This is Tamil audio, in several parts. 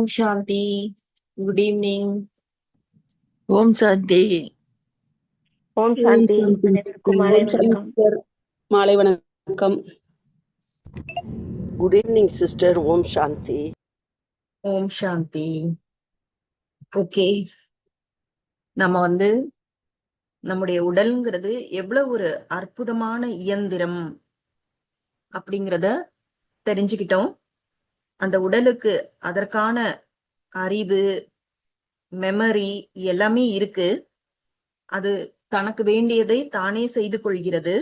ஓம் சாந்தி. Good evening. ஓம் சாந்தி. ஓம் ஓம் சாந்தி. சாந்தி அனைவருக்கும் மாலை வணக்கம். சிஸ்டர். மாலை வணக்கம். Good evening sister. Om Shanti. Om Shanti. Okay, நம்ம நம்முடைய உடல்ங்கிறது எவ்வளவு ஒரு அற்புதமான இயந்திரம் அப்படிங்கிறத தெரிஞ்சுக்கிட்டோம். அந்த உடலுக்கு அதற்கான அறிவு, மெமரி எல்லாமே இருக்கு. அது தனக்கு வேண்டியதை தானே செய்து கொள்கிறது.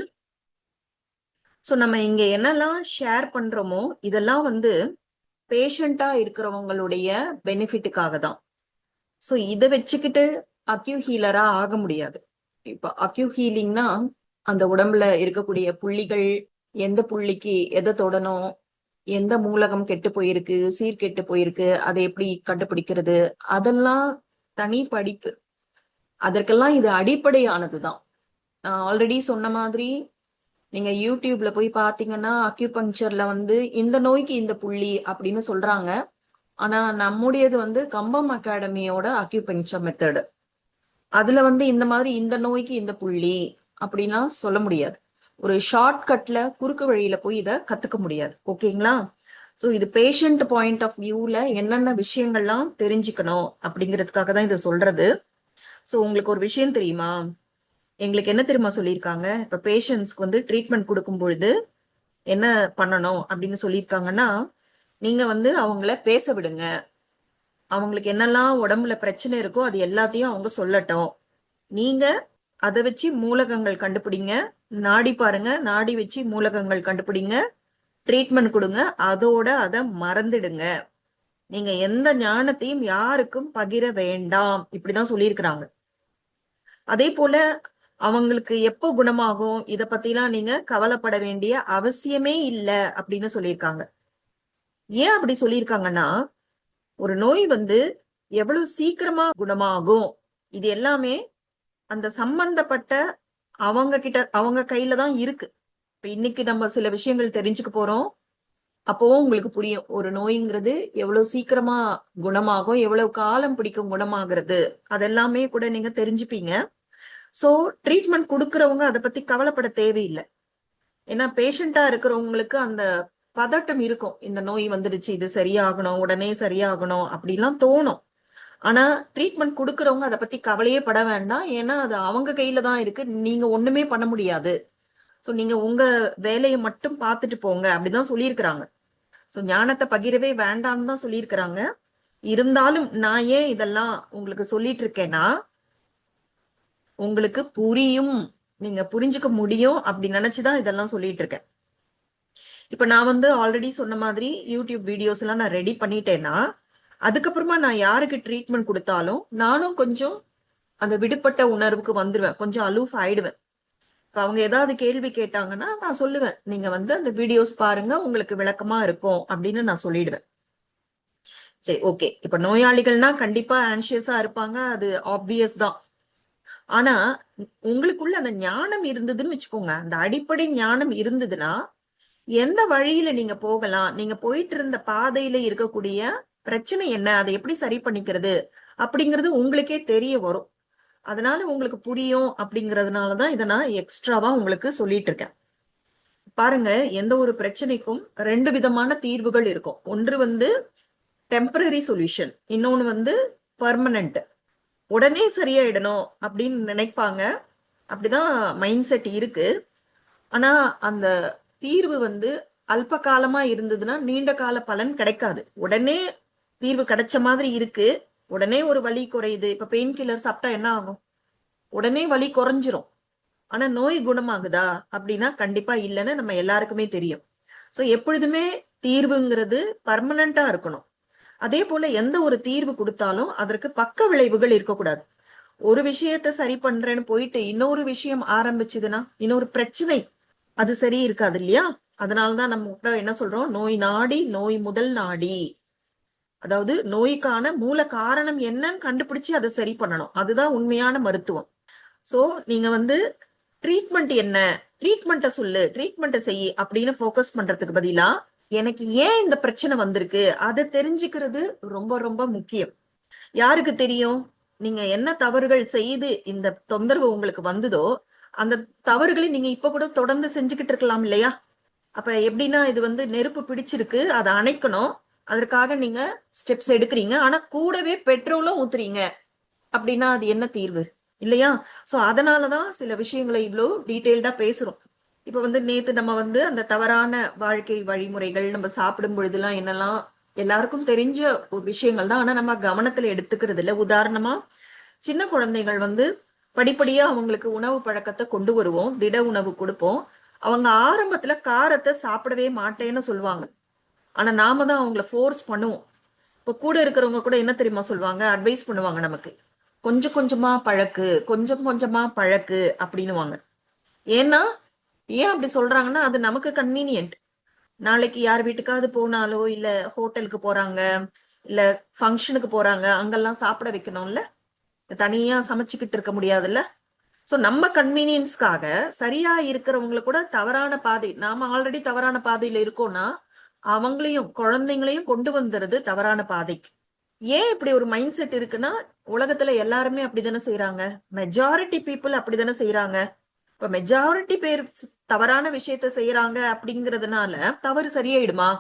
சோ நம்ம இங்க என்னெல்லாம் ஷேர் பண்றோமோ இதெல்லாம் பேஷண்டா இருக்கிறவங்களுடைய பெனிஃபிட்டுக்காக தான். சோ இதை வச்சுக்கிட்டு அக்யூ ஹீலரா ஆக முடியாது. இப்ப அக்யூ ஹீலிங்னா அந்த உடம்புல இருக்கக்கூடிய புள்ளிகள், எந்த புள்ளிக்கு எதை தொடணும், எந்த மூலகம் கெட்டு போயிருக்கு, சீர்கெட்டு போயிருக்கு, அதை எப்படி கண்டுபிடிக்கிறது, அதெல்லாம் தனி படிப்பு. அதற்கெல்லாம் இது அடிப்படையானதுதான். நான் ஆல்ரெடி சொன்ன மாதிரி நீங்க யூடியூப்ல போய் பாத்தீங்கன்னா அக்யூபங்க்சர்ல இந்த நோய்க்கு இந்த புள்ளி அப்படின்னு சொல்றாங்க. ஆனா நம்முடையது கம்பம் அகாடமியோட அக்யூபங்க்சர் மெத்தடு. அதுல இந்த மாதிரி இந்த நோய்க்கு இந்த புள்ளி அப்படின்னா சொல்ல முடியாது. ஒரு ஷார்ட் கட்ல குறுக்கு வழியில போய் இதை கத்துக்க முடியாது. ஓகேங்களா? ஸோ இது பேஷண்ட் பாயிண்ட் ஆஃப் வியூல என்னென்ன விஷயங்கள்லாம் தெரிஞ்சுக்கணும் அப்படிங்கிறதுக்காக தான் இதை சொல்றது. ஸோ உங்களுக்கு ஒரு விஷயம் தெரியுமா? எங்களுக்கு என்ன தெரியுமா சொல்லியிருக்காங்க? இப்ப பேஷண்ட்ஸ்க்கு ட்ரீட்மெண்ட் கொடுக்கும் பொழுது என்ன பண்ணணும் அப்படின்னு சொல்லியிருக்காங்கன்னா, நீங்க அவங்கள பேச விடுங்க. அவங்களுக்கு என்னெல்லாம் உடம்புல பிரச்சனை இருக்கோ அது எல்லாத்தையும் அவங்க சொல்லட்டும். நீங்க அதை வச்சு மூலகங்கள் கண்டுபிடிங்க, நாடி பாருங்க, நாடி வச்சு மூலகங்கள் கண்டுபிடிங்க, ட்ரீட்மெண்ட் கொடுங்க, அதோட அதை மறந்துடுங்க. நீங்க எந்த ஞானத்தையும் யாருக்கும் பகிர வேண்டாம், இப்படிதான் சொல்லியிருக்கிறாங்க. அதே போல அவங்களுக்கு எப்போ குணமாகும் இத பத்திலாம் நீங்க கவலைப்பட வேண்டிய அவசியமே இல்லை அப்படின்னு சொல்லியிருக்காங்க. ஏன் அப்படி சொல்லியிருக்காங்கன்னா, ஒரு நோய் எவ்வளவு சீக்கிரமா குணமாகும் இது எல்லாமே அந்த சம்பந்தப்பட்ட அவங்க கையில தான் இருக்கு. இப்ப இன்னைக்கு நம்ம சில விஷயங்கள் தெரிஞ்சுக்க போறோம். அப்பவும் உங்களுக்கு புரியும் ஒரு நோய்ங்கிறது எவ்வளவு சீக்கிரமா குணமாகும், எவ்வளவு காலம் பிடிக்கும் குணமாகிறது, அதெல்லாமே கூட நீங்க தெரிஞ்சுப்பீங்க. சோ ட்ரீட்மெண்ட் கொடுக்கறவங்க அதை பத்தி கவலைப்பட தேவையில்லை. ஏன்னா பேஷண்டா இருக்கிறவங்களுக்கு அந்த பதட்டம் இருக்கும். இந்த நோய் வந்துடுச்சு, இது சரியாகணும், உடனே சரியாகணும் அப்படிலாம் தோணும். ஆனா ட்ரீட்மெண்ட் கொடுக்கறவங்க அதை பத்தி கவலையே பட வேண்டாம். ஏன்னா அது அவங்க கையில தான் இருக்கு, நீங்க ஒண்ணுமே பண்ண முடியாது. சோ நீங்க உங்க வேலையை மட்டும் பார்த்துட்டு போங்க அப்படிதான் சொல்லியிருக்கிறாங்க. சோ ஞானத்தை பகிரவே வேண்டாம்னு தான் சொல்லியிருக்கிறாங்க. இருந்தாலும் நான் ஏன் இதெல்லாம் உங்களுக்கு சொல்லிட்டு இருக்கேன்னா, உங்களுக்கு புரியும், நீங்க புரிஞ்சுக்க முடியும் அப்படி நினைச்சுதான் இதெல்லாம் சொல்லிட்டு இருக்கேன். இப்ப நான் ஆல்ரெடி சொன்ன மாதிரி யூடியூப் வீடியோஸ் எல்லாம் நான் ரெடி பண்ணிட்டேன்னா, அதுக்கப்புறமா நான் யாருக்கு ட்ரீட்மெண்ட் கொடுத்தாலும் நானும் கொஞ்சம் அந்த விடுபட்ட உணர்வுக்கு வந்துருவேன், கொஞ்சம் அலூஃப் ஆயிடுவேன். இப்ப அவங்க ஏதாவது கேள்வி கேட்டாங்கன்னா நான் சொல்லுவேன், நீங்க அந்த வீடியோஸ் பாருங்க, உங்களுக்கு விளக்கமா இருக்கும் அப்படின்னு நான் சொல்லிடுவேன். சரி, ஓகே. இப்ப நோயாளிகள்னா கண்டிப்பா ஆன்சியஸா இருப்பாங்க, அது ஆப்வியஸ் தான். ஆனா உங்களுக்குள்ள அந்த ஞானம் இருந்ததுன்னு வச்சுக்கோங்க, அந்த அடிப்படை ஞானம் இருந்ததுன்னா எந்த வழியில நீங்க போகலாம், நீங்க போயிட்டு இருந்த பாதையில இருக்கக்கூடிய பிரச்சனை என்ன, அதை எப்படி சரி பண்ணிக்கிறது அப்படிங்கிறது உங்களுக்கே தெரிய வரும். அதனால உங்களுக்கு புரியும் அப்படிங்கறதுனாலதான் இதை நான் எக்ஸ்ட்ராவா உங்களுக்கு சொல்லிட்டு இருக்கேன். பாருங்க, எந்த ஒரு பிரச்சனைக்கும் ரெண்டு விதமான தீர்வுகள் இருக்கும். ஒன்று டெம்பரரி சொல்யூஷன், இன்னொன்னு பெர்மனன்ட். உடனே சரியாயிடணும் அப்படின்னு நினைப்பாங்க, அப்படிதான் மைண்ட் செட் இருக்கு. ஆனா அந்த தீர்வு அல்ப காலமா இருந்ததுன்னா நீண்ட கால பலன் கிடைக்காது. உடனே தீர்வு கிடைச்ச மாதிரி இருக்கு, உடனே ஒரு வலி குறையுது. இப்ப பெயின் கில்லர் சாப்பிட்டா என்ன ஆகும்? உடனே வலி குறைஞ்சிரும். ஆனா நோய் குணமாகுதா அப்படின்னா கண்டிப்பா இல்லைன்னு நம்ம எல்லாருக்குமே தெரியும். சோ எப்பொழுதுமே தீர்வுங்கிறது பர்மனண்டா இருக்கணும். அதே போல எந்த ஒரு தீர்வு கொடுத்தாலும் அதற்கு பக்க விளைவுகள் இருக்கக்கூடாது. ஒரு விஷயத்த சரி பண்றேன்னு போயிட்டு இன்னொரு விஷயம் ஆரம்பிச்சதுன்னா இன்னொரு பிரச்சனை, அது சரி இருக்காது இல்லையா? அதனாலதான் நம்ம என்ன சொல்றோம், நோய் நாடி நோய் முதல் நாடி. அதாவது நோய்க்கான மூல காரணம் என்னன்னு கண்டுபிடிச்சு அதை சரி பண்ணணும், அதுதான் உண்மையான மருத்துவம். சோ நீங்க ட்ரீட்மெண்ட் என்ன, ட்ரீட்மெண்ட்டை சொல்லு, ட்ரீட்மெண்ட்டை செய் அப்படின்னு ஃபோக்கஸ் பண்றதுக்கு பதிலா எனக்கு ஏன் இந்த பிரச்சனை வந்திருக்கு அதை தெரிஞ்சுக்கிறது ரொம்ப ரொம்ப முக்கியம். யாருக்கு தெரியும் நீங்க என்ன தவறுகள் செய்து இந்த தொந்தரவு உங்களுக்கு வந்ததோ அந்த தவறுகளை நீங்க இப்ப கூட தொடர்ந்து செஞ்சுக்கிட்டு இருக்கலாம் இல்லையா? அப்ப எப்படின்னா இது வந்து நெருப்பு பிடிச்சிருக்கு, அதை அணைக்கணும், அதற்காக நீங்க ஸ்டெப்ஸ் எடுக்கிறீங்க, ஆனா கூடவே பெட்ரோலும் ஊத்துறீங்க அப்படின்னா அது என்ன தீர்வு இல்லையா? சோ அதனாலதான் சில விஷயங்களை இவ்வளோ டீட்டெயில்டா பேசுறோம். இப்ப வந்து நேத்து நம்ம வந்து அந்த தவறான வாழ்க்கை வழிமுறைகள், நம்ம சாப்பிடும் பொழுதுலாம் என்னெல்லாம் எல்லாருக்கும் தெரிஞ்ச ஒரு விஷயங்கள் தான், ஆனா நம்ம கவனத்துல எடுத்துக்கிறது இல்ல. உதாரணமா சின்ன குழந்தைகள் வந்து படிப்படியா அவங்களுக்கு உணவு பழக்கத்தை கொண்டு வருவோம், திட உணவு கொடுப்போம். அவங்க ஆரம்பத்துல காரத்தை சாப்பிடவே மாட்டேன்னு சொல்லுவாங்க, ஆனா நாம தான் அவங்கள ஃபோர்ஸ் பண்ணுவோம். இப்ப கூட இருக்கிறவங்க கூட என்ன தெரியுமா சொல்லுவாங்க, அட்வைஸ் பண்ணுவாங்க நமக்கு, கொஞ்சம் கொஞ்சமா பழக்கு, கொஞ்சம் கொஞ்சமா பழக்கு அப்படின்னுவாங்க. ஏன்னா ஏன் அப்படி சொல்றாங்கன்னா அது நமக்கு கன்வீனியன்ட். நாளைக்கு யார் வீட்டுக்காவது போனாலோ இல்ல ஹோட்டலுக்கு போறாங்க இல்ல ஃபங்க்ஷனுக்கு போறாங்க, அங்கெல்லாம் சாப்பிட வைக்கணும்ல, தனியா சமைச்சுக்கிட்டு இருக்க முடியாதுல்ல. சோ நம்ம கன்வீனியன்ஸ்க்காக சரியா இருக்கிறவங்களை கூட தவறான பாதை, நாம ஆல்ரெடி தவறான பாதையில இருக்கோம்னா அவங்களையும் குழந்தைங்களையும் கொண்டு வந்துருது தவறான பாதைக்கு. ஏன் இப்படி ஒரு மைண்ட் செட் இருக்குன்னா உலகத்துல எல்லாருமே அப்படித்தானே செய்யறாங்க, மெஜாரிட்டி பீப்புள் அப்படித்தானே செய்யறாங்க. இப்ப மெஜாரிட்டி பேர் தவறான விஷயத்த செய்யறாங்க அப்படிங்கறதுனால தவறு சரியாயிடுமா?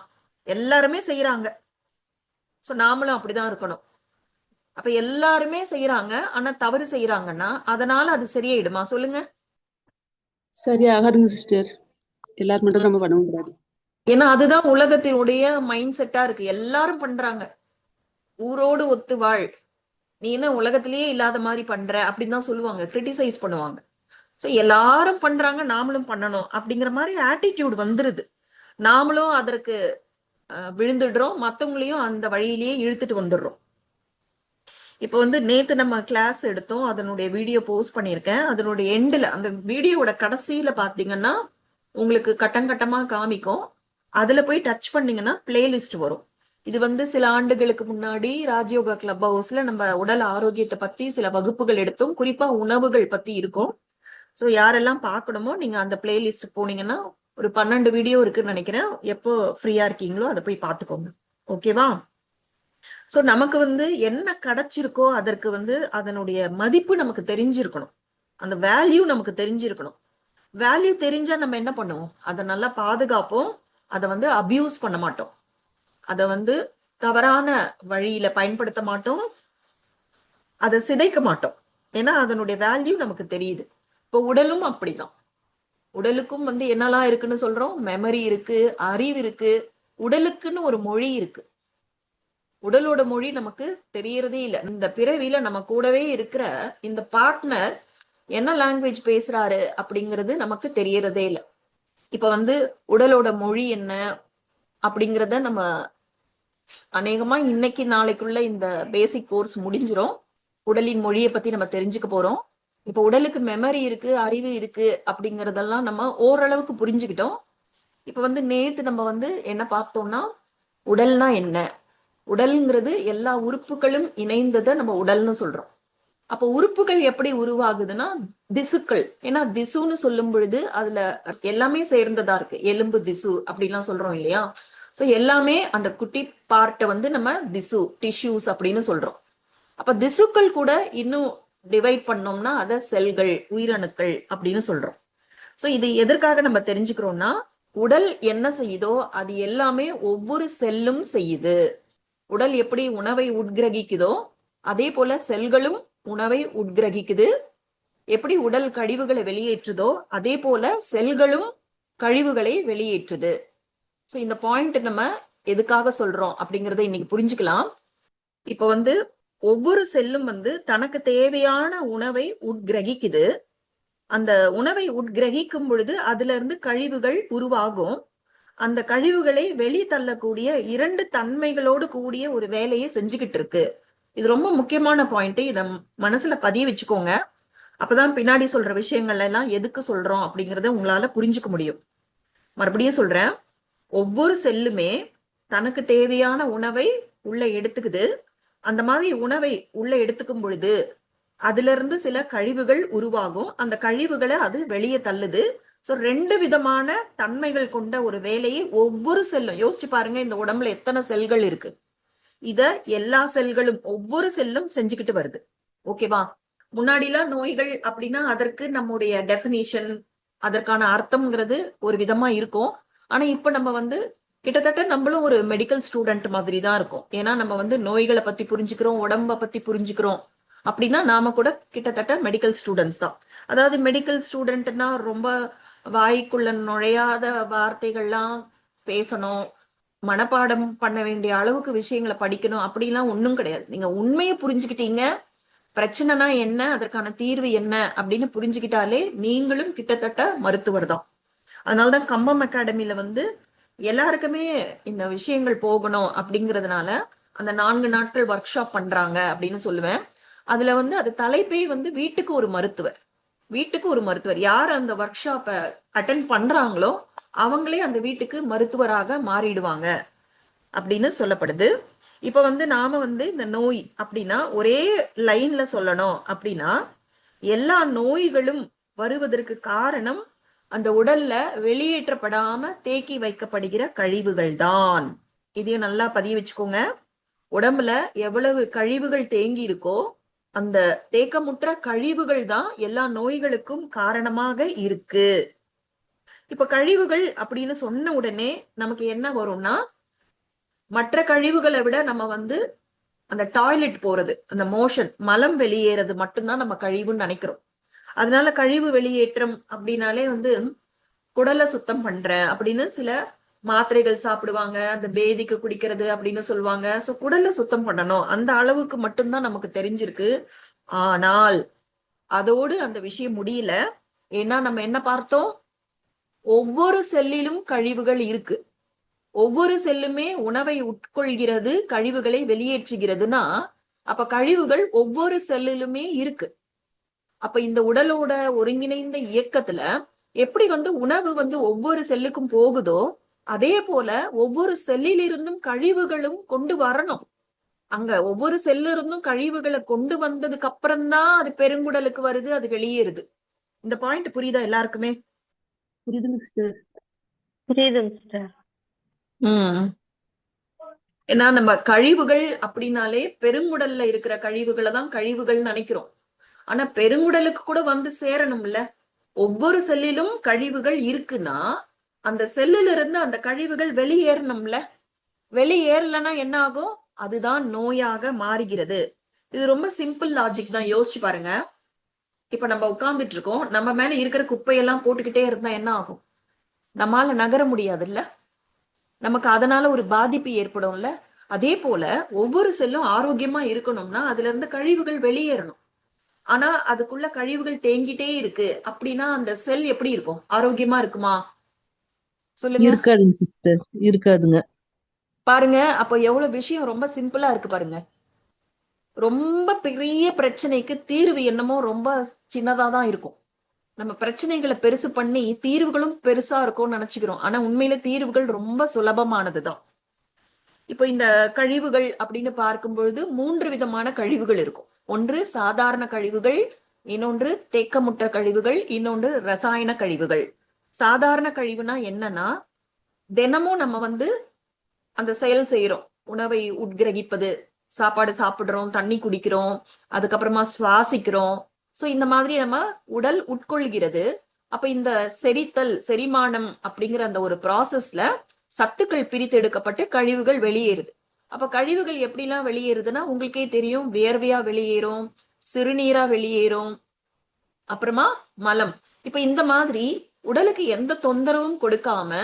எல்லாருமே செய்யறாங்க, சோ நாமளும் அப்படிதான் இருக்கணும். அப்ப எல்லாருமே செய்யறாங்க ஆனா தவறு செய்யறாங்கன்னா அதனால அது சரியாயிடுமா சொல்லுங்க? சரி ஆகாதுங்க சிஸ்டர். எல்லாரும் மட்டும் நம்ம பண்ண முடியாது. ஏன்னா அதுதான் உலகத்தினுடைய மைண்ட் செட்டா இருக்கு, எல்லாரும் பண்றாங்க. ஊரோடு ஒத்து வாழ், நீ என்ன உலகத்திலேயே இல்லாத மாதிரி பண்ற அப்படின்னு தான் சொல்லுவாங்க, கிரிட்டிசைஸ் பண்ணுவாங்க. சோ எல்லாரும் பண்றாங்க நாமளும் பண்ணணும் அப்படிங்கிற மாதிரி ஆட்டிடியூட் வந்துருது. நாமளும் அதற்கு விழுந்துடுறோம், மத்தவங்களையும் அந்த வழியிலேயே இழுத்துட்டு வந்துடுறோம். இப்ப வந்து நேத்து நம்ம கிளாஸ் எடுத்தோம், அதனுடைய வீடியோ போஸ்ட் பண்ணியிருக்கேன். அதனுடைய எண்டுல அந்த வீடியோட கடைசியில பாத்தீங்கன்னா உங்களுக்கு கட்டமா காமிக்கும், அதுல போய் டச் பண்ணீங்கன்னா பிளேலிஸ்ட் வரும். இது வந்து சில ஆண்டுகளுக்கு முன்னாடி ராஜயோகா கிளப் ஹவுஸ்ல நம்ம உடல் ஆரோக்கியத்தை பத்தி சில வகுப்புகள் எடுத்தோம், குறிப்பா உணவுகள் பத்தி இருக்கும். சோ யாரெல்லாம் பார்க்கணுமோ நீங்க அந்த பிளேலிஸ்ட் போனீங்கன்னா ஒரு 12 வீடியோ இருக்குன்னு நினைக்கிறேன், எப்போ ஃப்ரீயா இருக்கீங்களோ அதை போய் பார்த்துக்கோங்க. ஓகேவா? சோ நமக்கு வந்து என்ன கிடைச்சிருக்கோ அதற்கு வந்து அதனுடைய மதிப்பு நமக்கு தெரிஞ்சிருக்கணும், அந்த வேல்யூ நமக்கு தெரிஞ்சிருக்கணும். வேல்யூ தெரிஞ்சா நம்ம என்ன பண்ணுவோம், அதை நல்லா பாதுகாப்போம், அதை வந்து அபியூஸ் பண்ண மாட்டோம், அதை வந்து தவறான வழியில பயன்படுத்த மாட்டோம், அதை சிதைக்க மாட்டோம். ஏன்னா அதனுடைய வேல்யூ நமக்கு தெரியுது. இப்போ உடலும் அப்படிதான். உடலுக்கும் வந்து என்னெல்லாம் இருக்குன்னு சொல்றோம், மெமரி இருக்கு, அறிவு இருக்கு, உடலுக்குன்னு ஒரு மொழி இருக்கு. உடலோட மொழி நமக்கு தெரியறதே இல்லை. இந்த பிறவியில நம்ம கூடவே இருக்கிற இந்த பார்ட்னர் என்ன லாங்குவேஜ் பேசுறாரு அப்படிங்கிறது நமக்கு தெரியறதே இல்லை. இப்ப வந்து உடலோட மொழி என்ன அப்படிங்கிறத நம்ம அநேகமா இன்னைக்கு நாளைக்குள்ள இந்த பேசிக் கோர்ஸ் முடிஞ்சிரும், உடலின் மொழியை பத்தி நம்ம தெரிஞ்சுக்க போறோம். இப்ப உடலுக்கு மெமரி இருக்கு, அறிவு இருக்கு அப்படிங்கறதெல்லாம் நம்ம ஓரளவுக்கு புரிஞ்சுக்கிட்டோம். இப்ப வந்து நேத்து நம்ம வந்து என்ன பார்த்தோம்னா உடல்னா என்ன, உடல்ங்கிறது எல்லா உறுப்புகளும் இணைந்ததை நம்ம உடல்னு சொல்றோம். அப்ப உறுப்புகள் எப்படி உருவாகுதுன்னா திசுக்கள். ஏன்னா திசுன்னு சொல்லும் பொழுது அதுல எல்லாமே சேர்ந்ததா இருக்கு, எலும்பு திசு அப்படிலாம் சொல்றோம் இல்லையா? சோ எல்லாமே அந்த குட்டி பார்ட்டை வந்து நம்ம திசு, டிஷ்யூஸ் அப்படின்னு சொல்றோம். அப்ப திசுக்கள் கூட இன்னும் டிவைட் பண்ணோம்னா அத செல்கள், உயிரணுக்கள் அப்படின்னு சொல்றோம். சோ இது எதற்காக நம்ம தெரிஞ்சுக்கிறோம்னா உடல் என்ன செய்யுதோ அது எல்லாமே ஒவ்வொரு செல்லும் செய்யுது. உடல் எப்படி உணவை உட்கிரகிக்குதோ அதே போல செல்களும் உணவை உட்கிரகிக்குது. எப்படி உடல் கழிவுகளை வெளியேற்றுதோ அதே போல செல்களும் கழிவுகளை வெளியேற்றுது. சோ இந்த பாயிண்ட் நம்ம எதுக்காக சொல்றோம் அப்படிங்கறத இன்னைக்கு புரிஞ்சுக்கலாம். இப்ப வந்து ஒவ்வொரு செல்லும் வந்து தனக்கு தேவையான உணவை உட்கிரகிக்குது. அந்த உணவை உட்கிரகிக்கும் பொழுது அதுல இருந்து கழிவுகள் உருவாகும். அந்த கழிவுகளை வெளி தள்ளக்கூடிய 2 தன்மைகளோடு கூடிய ஒரு வேலையை செஞ்சுக்கிட்டு இருக்கு. இது ரொம்ப முக்கியமான பாயிண்ட், இத மனசுல பதிய வச்சுக்கோங்க. அப்பதான் பின்னாடி சொல்ற விஷயங்கள் எல்லாம் எதுக்கு சொல்றோம் அப்படிங்கறத உங்களால புரிஞ்சுக்க முடியும். மறுபடியும் சொல்றேன், ஒவ்வொரு செல்லுமே தனக்கு தேவையான உணவை உள்ள எடுத்துக்குது. அந்த மாதிரி உணவை உள்ள எடுத்துக்கும் பொழுது அதுல இருந்து சில கழிவுகள் உருவாகும். அந்த கழிவுகளை அது வெளியே தள்ளுது. சோ 2 விதமான தன்மைகள் கொண்ட ஒரு வேலையை ஒவ்வொரு செல்லும், யோசிச்சு பாருங்க இந்த உடம்புல எத்தனை செல்கள் இருக்கு, இத எல்லா செல்களும் ஒவ்வொரு செல்லும் செஞ்சுக்கிட்டு வருது. ஓகேவா? முன்னாடிலாம் நோய்கள் அப்படின்னா அதற்கு நம்முடைய டெபினிஷன், அதற்கான அர்த்தம்ங்கிறது ஒரு விதமா இருக்கும். ஆனா இப்ப நம்ம கிட்டத்தட்ட நம்மளும் ஒரு மெடிக்கல் ஸ்டூடெண்ட் மாதிரி தான் இருக்கும். ஏன்னா நம்ம நோய்களை பத்தி புரிஞ்சுக்கிறோம், உடம்ப பத்தி புரிஞ்சுக்கிறோம். அப்படின்னா நாம கூட கிட்டத்தட்ட மெடிக்கல் ஸ்டூடெண்ட்ஸ் தான். அதாவது மெடிக்கல் ஸ்டூடெண்ட்னா ரொம்ப வாய்க்குள்ள நுழையாத வார்த்தைகள்லாம் பேசணும், மனப்பாடம் பண்ண வேண்டிய அளவுக்கு விஷயங்களை படிக்கணும் அப்படிலாம் ஒண்ணும் கிடையாது. நீங்க உண்மையை புரிஞ்சுக்கிட்டீங்க, பிரச்சனைனா என்ன, அதற்கான தீர்வு என்ன அப்படின்னு புரிஞ்சுக்கிட்டாலே நீங்களும் கிட்டத்தட்ட மருத்துவர் தான். அதனாலதான் கம்பம் அகாடமில எல்லாருக்குமே இந்த விஷயங்கள் போகணும் அப்படிங்கறதுனால அந்த 4 நாட்கள் ஒர்க் ஷாப் பண்றாங்க அப்படின்னு சொல்லுவேன். அதுல அது தலைப்பே வீட்டுக்கு ஒரு மருத்துவர். வீட்டுக்கு ஒரு மருத்துவர் யார் அந்த ஒர்க் ஷாப்பை அட்டென்ட் பண்றாங்களோ அவங்களே அந்த வீட்டுக்கு மருத்துவராக மாறிடுவாங்க அப்படின்னு சொல்லப்படுது. இப்ப நாம இந்த நோய் அப்படின்னா ஒரே லைன்ல சொல்லணும் அப்படின்னா, எல்லா நோய்களும் வருவதற்கு காரணம் அந்த உடல்ல வெளியேற்றப்படாம தேக்கி வைக்கப்படுகிற கழிவுகள் தான். இதையும் நல்லா பதிய வச்சுக்கோங்க. உடம்புல எவ்வளவு கழிவுகள் தேங்கி இருக்கோ அந்த தேக்கமுற்ற கழிவுகள் தான் எல்லா நோய்களுக்கும் காரணமாக இருக்கு. இப்ப கழிவுகள் அப்படின்னு சொன்ன உடனே நமக்கு என்ன வரும்னா, மற்ற கழிவுகளை விட நம்ம அந்த டாய்லெட் போறது, அந்த மோஷன், மலம் வெளியேறது மட்டும்தான் நம்ம கழிவுன்னு நினைக்கிறோம். அதனால கழிவு வெளியேற்றம் அப்படின்னாலே குடலை சுத்தம் பண்றேன் அப்படின்னு சில மாத்திரைகள் சாப்பிடுவாங்க, அந்த பேதிக்கு குடிக்கிறது அப்படின்னு சொல்லுவாங்க. சோ குடலை சுத்தம் பண்ணணும் அந்த அளவுக்கு மட்டும்தான் நமக்கு தெரிஞ்சிருக்கு. ஆனால் அதோடு அந்த விஷயம் முடியல. ஏன்னா நம்ம என்ன பார்த்தோம், ஒவ்வொரு செல்லிலும் கழிவுகள் இருக்கு. ஒவ்வொரு செல்லுமே உணவை உட்கொள்கிறது, கழிவுகளை வெளியேற்றுகிறதுனா அப்ப கழிவுகள் ஒவ்வொரு செல்லிலுமே இருக்கு. அப்ப இந்த உடலோட ஒருங்கிணைந்த இயக்கத்துல எப்படி உணவு ஒவ்வொரு செல்லுக்கும் போகுதோ அதே போல ஒவ்வொரு செல்லிலிருந்தும் கழிவுகளும் கொண்டு வரணும். அங்க ஒவ்வொரு செல்லிருந்தும் கழிவுகளை கொண்டு வந்ததுக்கு அப்புறம்தான் அது பெருங்குடலுக்கு வருது, அது வெளியேறுது. இந்த பாயிண்ட் புரியுதா எல்லாருக்குமே? புரியுதுங்க சிஸ்டர். புரியுதுங்க சிஸ்டர். ஏன்னா நம்ம கழிவுகள் அப்படின்னாலே பெருங்குடல்ல இருக்கிற கழிவுகளை தான் கழிவுகள் நினைக்கிறோம். ஆனா பெருங்குடலுக்கு கூட சேரணும்ல. ஒவ்வொரு செல்லிலும் கழிவுகள் இருக்குன்னா அந்த செல்லில இருந்து அந்த கழிவுகள் வெளியேறணும்ல. வெளியேறலன்னா என்ன ஆகும்? அதுதான் நோயாக மாறுகிறது. இது ரொம்ப சிம்பிள் லாஜிக் தான், யோசிச்சு பாருங்க. இப்ப நம்ம உட்கார்ந்துட்டு இருக்கோம், நம்ம மேல இருக்கிற குப்பையெல்லாம் போட்டுக்கிட்டே இருந்தா என்ன ஆகும்? நம்மால நகர முடியாதுல்ல, நமக்கு அதனால ஒரு பாதிப்பு ஏற்படும்ல. அதே போல ஒவ்வொரு செல்லும் ஆரோக்கியமா இருக்கணும்னா அதுல இருந்து கழிவுகள் வெளியேறணும். ஆனா அதுக்குள்ள கழிவுகள் தேங்கிட்டே இருக்கு அப்படின்னா அந்த செல் எப்படி இருக்கும்? ஆரோக்கியமா இருக்குமா? சொல்லுங்க. இருக்காதுங்க சிஸ்டர், இருக்காதுங்க. பாருங்க, அப்ப எவ்வளவு விஷயம் ரொம்ப சிம்பிளா இருக்கு பாருங்க. ரொம்ப பெரிய பிரச்சனைக்கு தீர்வு என்னமோ ரொம்ப சின்னதா தான் இருக்கும். நம்ம பிரச்சனைகளை பெருசு பண்ணி தீர்வுகளும் பெருசா இருக்கும்னு நினைச்சுக்கிறோம். ஆனா உண்மையில தீர்வுகள் ரொம்ப சுலபமானதுதான். இப்போ இந்த கழிவுகள் அப்படின்னு பார்க்கும் பொழுது 3 விதமான கழிவுகள் இருக்கும். ஒன்று சாதாரண கழிவுகள், இன்னொன்று தேக்கமுற்ற கழிவுகள், இன்னொன்று ரசாயன கழிவுகள். சாதாரண கழிவுனா என்னன்னா, தினமும் நம்ம அந்த செயல் செய்யறோம். உணவை உட்கிரகிப்பது, சாப்பாடு சாப்பிடுறோம், தண்ணி குடிக்கிறோம், அதுக்கப்புறமா சுவாசிக்கிறோம். சோ இந்த மாதிரி நம்ம உடல் உட்கொள்கிறது. அப்ப இந்த செரித்தல், செரிமானம் அப்படிங்கிற அந்த ஒரு ப்ராசஸ்ல சத்துக்கள் பிரித்தெடுக்கப்பட்டு கழிவுகள் வெளியேறுது. அப்ப கழிவுகள் எப்படிலாம் வெளியேறுதுன்னா உங்களுக்கே தெரியும், வியர்வையா வெளியேறும், சிறுநீரா வெளியேறும், அப்புறமா மலம். இப்ப இந்த மாதிரி உடலுக்கு எந்த தொந்தரவும் கொடுக்காம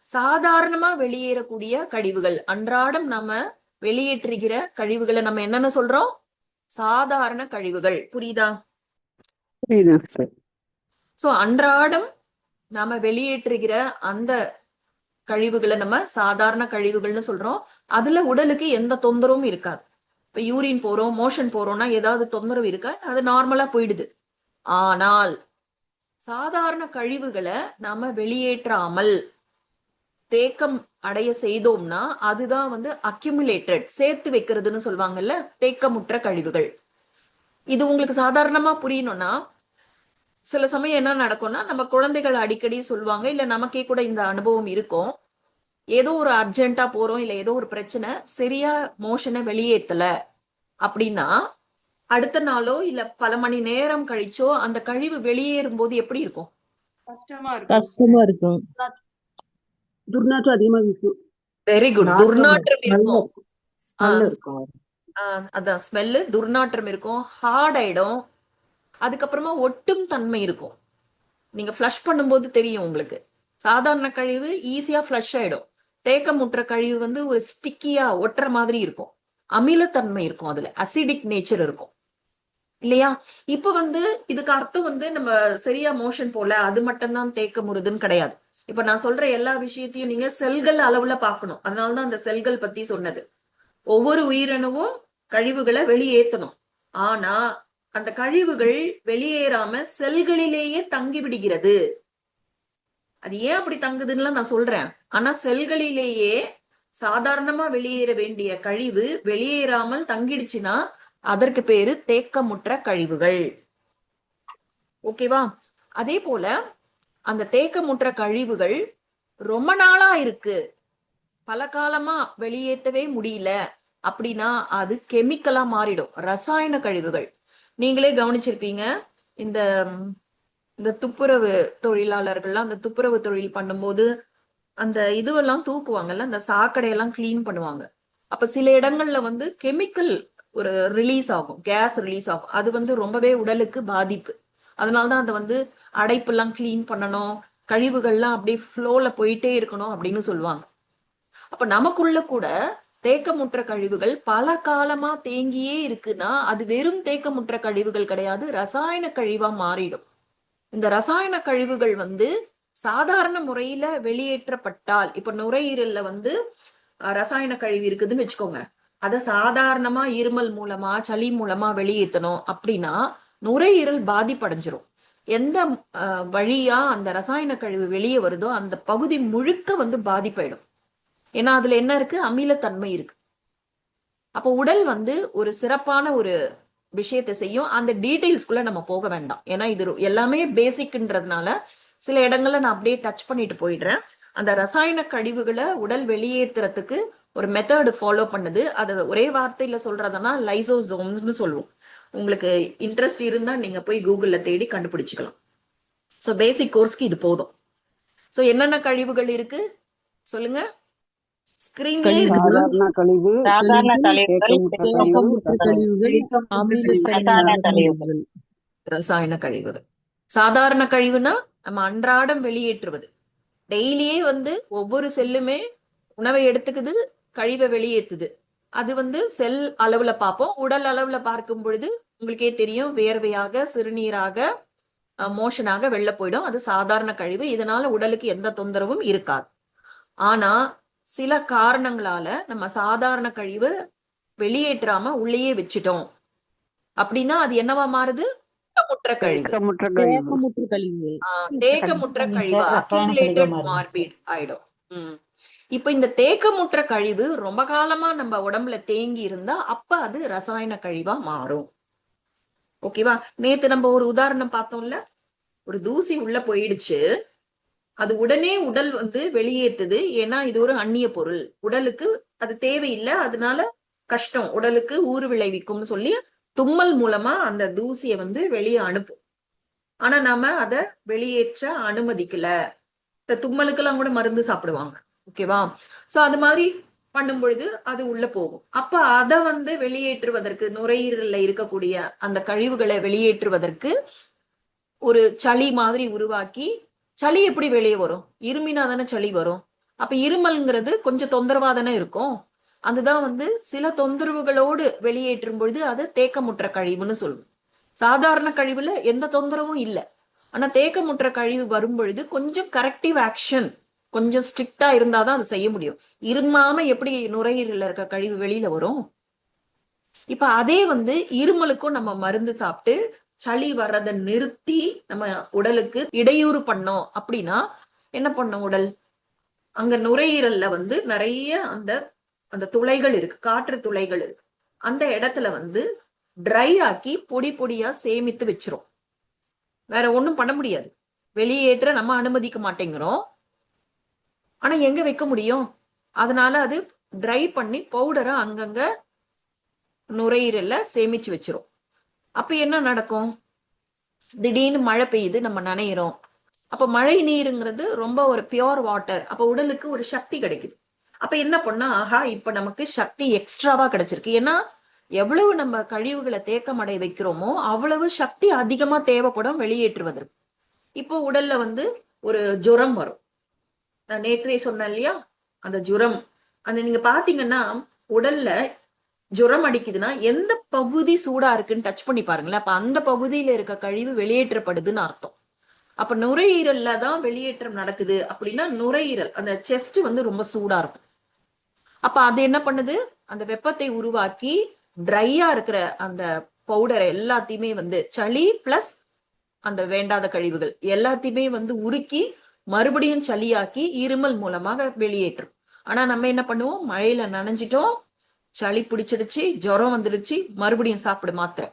சாதாரணமா வெளியேறக்கூடிய கழிவுகள், அன்றாடம் நம்ம வெளியேற்றுகிற கழிவுகளை நம்ம என்னன்னு சொல்றோம்? சாதாரண கழிவுகள். புரியுதா? புரியுதுங்க சார். சோ அன்றாடம் நாம வெளியேற்றுகிற அந்த கழிவுகளை நம்ம சாதாரண கழிவுகள்னு சொல்றோம். அதுல உடலுக்கு எந்த தொந்தரவும் இருக்காது. இப்ப யூரின் போறோம், மோஷன் போறோம்னா ஏதாவது தொந்தரவு இருக்கா? அது நார்மலா போயிடுது. ஆனால் சாதாரண கழிவுகளை நாம வெளியேற்றாமல் தேக்கம் அடைய செய்தோம்னா அதுதான் அக்யூமுலேட்டட், சேர்த்து வைக்கிறதுன்னு சொல்லுவாங்கல்ல, தேக்கமுற்ற கழிவுகள். இது உங்களுக்கு சாதாரணமா புரியணும்னா, சில சமயம் என்ன நடக்கும்னா, நம்ம குழந்தைகள் அடிக்கடி சொல்லுவாங்க, இல்ல நமக்கே கூட இந்த அனுபவம் இருக்கும். ஏதோ ஒரு அர்ஜென்ட்டா போறோம், இல்ல ஏதோ ஒரு பிரச்சனை, சரியா மோஷனை வெளியேத்தல அப்படின்னா, அடுத்த நாளோ இல்ல பல மணி நேரம் கழிச்சோ அந்த கழிவு வெளியேறும் போது எப்படி இருக்கும்? கஷ்டமா இருக்கும் கஷ்டமா sister. இருக்கும். துர்நாற்றம் அதிகமா வீசும். Very good. நாற்றம் துர்நாற்றம் ஸ்மெல் இருக்கும். இருக்கும். ஸ்மெல் ஆஹ் இருக்கும். அதான் ஸ்மெல்லு, துர்நாற்றம் இருக்கும், ஹார்ட் ஆயிடும். அதுக்கப்புறமா ஒட்டும் தன்மை இருக்கும். நீங்க ஃப்ளஷ் பண்ணும்போது தெரியும் உங்களுக்கு. சாதாரண கழிவு ஈஸியா ஃப்ளஷ் ஆயிடும். தேக்கமுற்ற கழிவு வந்து ஒரு ஸ்டிக்கியா ஒட்டுற மாதிரி இருக்கும். அமிலத்தன்மை இருக்கும், அதுல அசிடிக் நேச்சர் இருக்கும் இல்லையா? இப்ப வந்து இதுக்கு அர்த்தம் வந்து நம்ம சரியா மோஷன் போல அது மட்டும்தான் தேக்கமுறுதுன்னு கிடையாது. இப்ப நான் சொல்ற எல்லா விஷயத்தையும் நீங்க செல்கள் அளவுல பார்க்கணும். அதனாலதான் அந்த செல்கள் பத்தி சொன்னது. ஒவ்வொரு உயிரணுவும் கழிவுகளை வெளியேற்றணும். ஆனா அந்த கழிவுகள் வெளியேறாம செல்களிலேயே தங்கி விடுகிறது. அது ஏன் அப்படி தங்குதுன்னு நான் சொல்றேன். ஆனா செல்களிலேயே சாதாரணமா வெளியேற வேண்டிய கழிவு வெளியேறாமல் தங்கிடுச்சுன்னா அதற்கு பேரு தேக்கமுற்ற கழிவுகள். ஓகேவா? அதே போல அந்த தேக்கமுற்ற கழிவுகள் ரொம்ப நாளா இருக்கு, பல காலமா வெளியேற்றவே முடியல அப்படின்னா அது கெமிக்கலா மாறிடும், ரசாயன கழிவுகள். நீங்களே கவனிச்சிருப்பீங்க, இந்த இந்த துப்புரவு தொழிலாளர்கள்லாம் அந்த துப்புரவு தொழில் பண்ணும்போது அந்த இதுவெல்லாம் தூக்குவாங்கல்ல, அந்த சாக்கடையெல்லாம் கிளீன் பண்ணுவாங்க. அப்ப சில இடங்கள்ல வந்து கெமிக்கல் ஒரு ரிலீஸ் ஆகும், கேஸ் ரிலீஸ் ஆகும். அது வந்து ரொம்பவே உடலுக்கு பாதிப்பு. அதனாலதான் அதை வந்து அடைப்பெல்லாம் கிளீன் பண்ணணும், கழிவுகள்லாம் அப்படியே ஃப்ளோல போயிட்டே இருக்கணும் அப்படின்னு சொல்லுவாங்க. அப்ப நமக்குள்ள கூட தேக்கமுற்ற கழிவுகள் பல காலமா தேங்கியே இருக்குன்னா அது வெறும் தேக்கமுற்ற கழிவுகள் கிடையாது, ரசாயன கழிவா மாறிடும். இந்த ரசாயன கழிவுகள் வந்து சாதாரண முறையில வெளியேற்றப்பட்டால், இப்ப நுரையீரல்ல வந்து ரசாயன கழிவு இருக்குதுன்னு வச்சுக்கோங்க, அத சாதாரணமா இருமல் மூலமா சளி மூலமா வெளியேற்றணும் அப்படின்னா நுரையீரல் பாதிப்படைஞ்சிரும். எந்த வழியா அந்த ரசாயன கழிவு வெளியே வருதோ அந்த பகுதி முழுக்க வந்து பாதிப்பாயிடும். ஏன்னா அதுல என்ன இருக்கு, அமிலத்தன்மை இருக்கு. அப்ப உடல் வந்து ஒரு சிறப்பான ஒரு விஷயத்தை செய்யும். அந்த டீடைல்ஸ்குள்ள நம்ம போக வேண்டாம், ஏன்னா இது எல்லாமே பேசிக்ன்றதுனால சில இடங்கள்ல நான் அப்படியே டச் பண்ணிட்டு போயிடுறேன். அந்த ரசாயன கழிவுகளை உடல் வெளியேற்றுறதுக்கு ஒரு மெத்தட் ஃபாலோ பண்ணுது. அது ஒரே வார்த்தையில சொல்றதுன்னா லைசோசோம்ஸ்னு சொல்லுவோம். உங்களுக்கு இன்ட்ரெஸ்ட் இருந்தா நீங்க போய் கூகுள்ல தேடி கண்டுபிடிச்சுக்கலாம். ஸோ பேசிக் கோர்ஸ்க்கு இது போதும். ஸோ என்னென்ன கழிவுகள் இருக்கு சொல்லுங்க, ஸ்கிரீன்லயே இருக்கு. சாதாரண கழிவு, சாதாரண கழிவுகள், தேக்கமுற்ற கழிவு, தேக்கமுற்ற கழிவுகள், அமிலத்தன்மை ரசாயன கழிவுகள். கழிவுகள். ரசாயன கழிவுகள். சாதாரண கழிவுனா நம்ம அன்றாடம் வெளியேற்றுவது. டெய்லியே வந்து ஒவ்வொரு செல்லுமே உணவை எடுத்துக்குது, கழிவை வெளியேற்றுது. அது வந்து செல் அளவுல பார்ப்போம். உடல் அளவுல பார்க்கும் பொழுது உங்களுக்கே தெரியும், வேர்வையாக, சிறுநீராக, மோஷனாக வெளில போயிடும். அது சாதாரண கழிவு. இதனால உடலுக்கு எந்த தொந்தரவும் இருக்காது. ஆனா சில காரணங்களால நம்ம சாதாரண கழிவு வெளியேற்றாம உள்ளேயே வச்சுட்டோம் அப்படின்னா அது என்னவா மாறுது, தேக்கமுற்ற கழிவு. தேக்கமுற்ற கழிவு, தேக்கமுற்ற கழிவுகள். தேக்கமுற்ற கழிவு, அக்யூமுலேட்டட் மார்பிட் ஆயிடும். இப்ப இந்த தேக்கமுற்ற கழிவு ரொம்ப காலமா நம்ம உடம்புல தேங்கி இருந்தா அப்ப அது ரசாயன கழிவா மாறும். ஓகேவா? நேத்து நம்ம ஒரு உதாரணம் பார்த்தோம்ல, ஒரு தூசி உள்ள போயிடுச்சு, அது உடனே உடல் வந்து வெளியேற்றுது. ஏன்னா இது ஒரு அந்நிய பொருள், உடலுக்கு அது தேவையில்லை, அதனால கஷ்டம், உடலுக்கு ஊறு விளைவிக்கும்னு சொல்லி தும்மல் மூலமா அந்த தூசியை வந்து வெளியே அனுப்பும். ஆனா நாம அத வெளியேற்ற அனுமதிக்கல. இந்த தும்மலுக்கெல்லாம் கூட மருந்து சாப்பிடுவாங்க. ஓகேவா? சோ அது மாதிரி பண்ணும் பொழுது அது உள்ள போகும். அப்ப அத வந்து வெளியேற்றுவதற்கு, நுரையீரல்ல இருக்கக்கூடிய அந்த கழிவுகளை வெளியேற்றுவதற்கு ஒரு சளி மாதிரி உருவாக்கி, சளி எப்படி வெளியே வரும்? இருமினா தானே சளி வரும். அப்ப இருமல்ங்கிறது கொஞ்சம் தொந்தரவா தானே இருக்கும். அதுதான் வந்து சில தொந்தரவுகளோடு வெளியேற்றும் பொழுது அது தேக்கமுற்ற கழிவுன்னு சொல்லுவோம். சாதாரண கழிவுல எந்த தொந்தரவும் இல்லை. ஆனா தேக்கமுற்ற கழிவு வரும் பொழுது கொஞ்சம் கரெக்டிவ் ஆக்ஷன், கொஞ்சம் ஸ்ட்ரிக்டா இருந்தாதான் அதை செய்ய முடியும். இருமாம எப்படி நுரையீரல்ல இருக்க கழிவு வெளியில வரும்? இப்ப அதே வந்து இருமலுக்கும் நம்ம மருந்து சாப்பிட்டு சளி வர்றதை நிறுத்தி நம்ம உடலுக்கு இடையூறு பண்ணோம் அப்படின்னா என்ன பண்ணும் உடல்? அங்க நுரையீரல்ல வந்து நிறைய அந்த அந்த துளைகள் இருக்கு, காற்று துளைகள் இருக்கு. அந்த இடத்துல வந்து ட்ரை ஆக்கி பொடி பொடியா சேமித்து வச்சிரும். வேற ஒண்ணும் பண்ண முடியாது. வெளியேற்ற நம்ம அனுமதிக்க மாட்டேங்கிறோம். ஆனா எங்க வைக்க முடியும்? அதனால அது ட்ரை பண்ணி பவுடரை அங்கங்க நுரையீரல்ல சேமிச்சு வச்சிரும். அப்ப என்ன நடக்கும்? திடீர்னு மழை பெய்யுது, நம்ம நனையிறோம். அப்ப மழை நீருங்கிறது ரொம்ப ஒரு பியோர் வாட்டர். அப்ப உடலுக்கு ஒரு சக்தி கிடைக்குது. அப்ப என்ன பண்ணா, ஆஹா இப்ப நமக்கு சக்தி எக்ஸ்ட்ராவா கிடைச்சிருக்கு. ஏன்னா எவ்வளவு நம்ம கழிவுகளை தேக்கம் அடைய வைக்கிறோமோ அவ்வளவு சக்தி அதிகமா தேவைப்படும் வெளியேற்றுவதற்கு. இப்போ உடல்ல வந்து ஒரு ஜுரம் வரும். நான் நேற்றே சொன்னேன் இல்லையா, அந்த ஜுரம். அந்த நீங்க பாத்தீங்கன்னா உடல்ல ஜுரம் அடிக்குதுன்னா எந்த பகுதி சூடா இருக்குன்னு டச் பண்ணி பாருங்களேன். அப்ப அந்த பகுதியில இருக்க கழிவு வெளியேற்றப்படுதுன்னு அர்த்தம். அப்ப நுரையீரல்ல தான் வெளியேற்றம் நடக்குது அப்படின்னா நுரையீரல் அந்த செஸ்ட் வந்து ரொம்ப சூடா இருக்கும். அப்ப அது என்ன பண்ணுது? அந்த வெப்பத்தை உருவாக்கி ட்ரையா இருக்கிற அந்த பவுடரை எல்லாத்தையுமே வந்து சளி பிளஸ் அந்த வேண்டாத கழிவுகள் எல்லாத்தையுமே வந்து உருக்கி மறுபடியும் சளியாக்கி இருமல் மூலமாக வெளியேற்றும். ஆனா நம்ம என்ன பண்ணுவோம்? மழையில நனைஞ்சிட்டோம், சளி பிடிச்சிடுச்சு, ஜுரம் வந்துடுச்சு, மறுபடியும் சாப்பிடு மாத்திரை.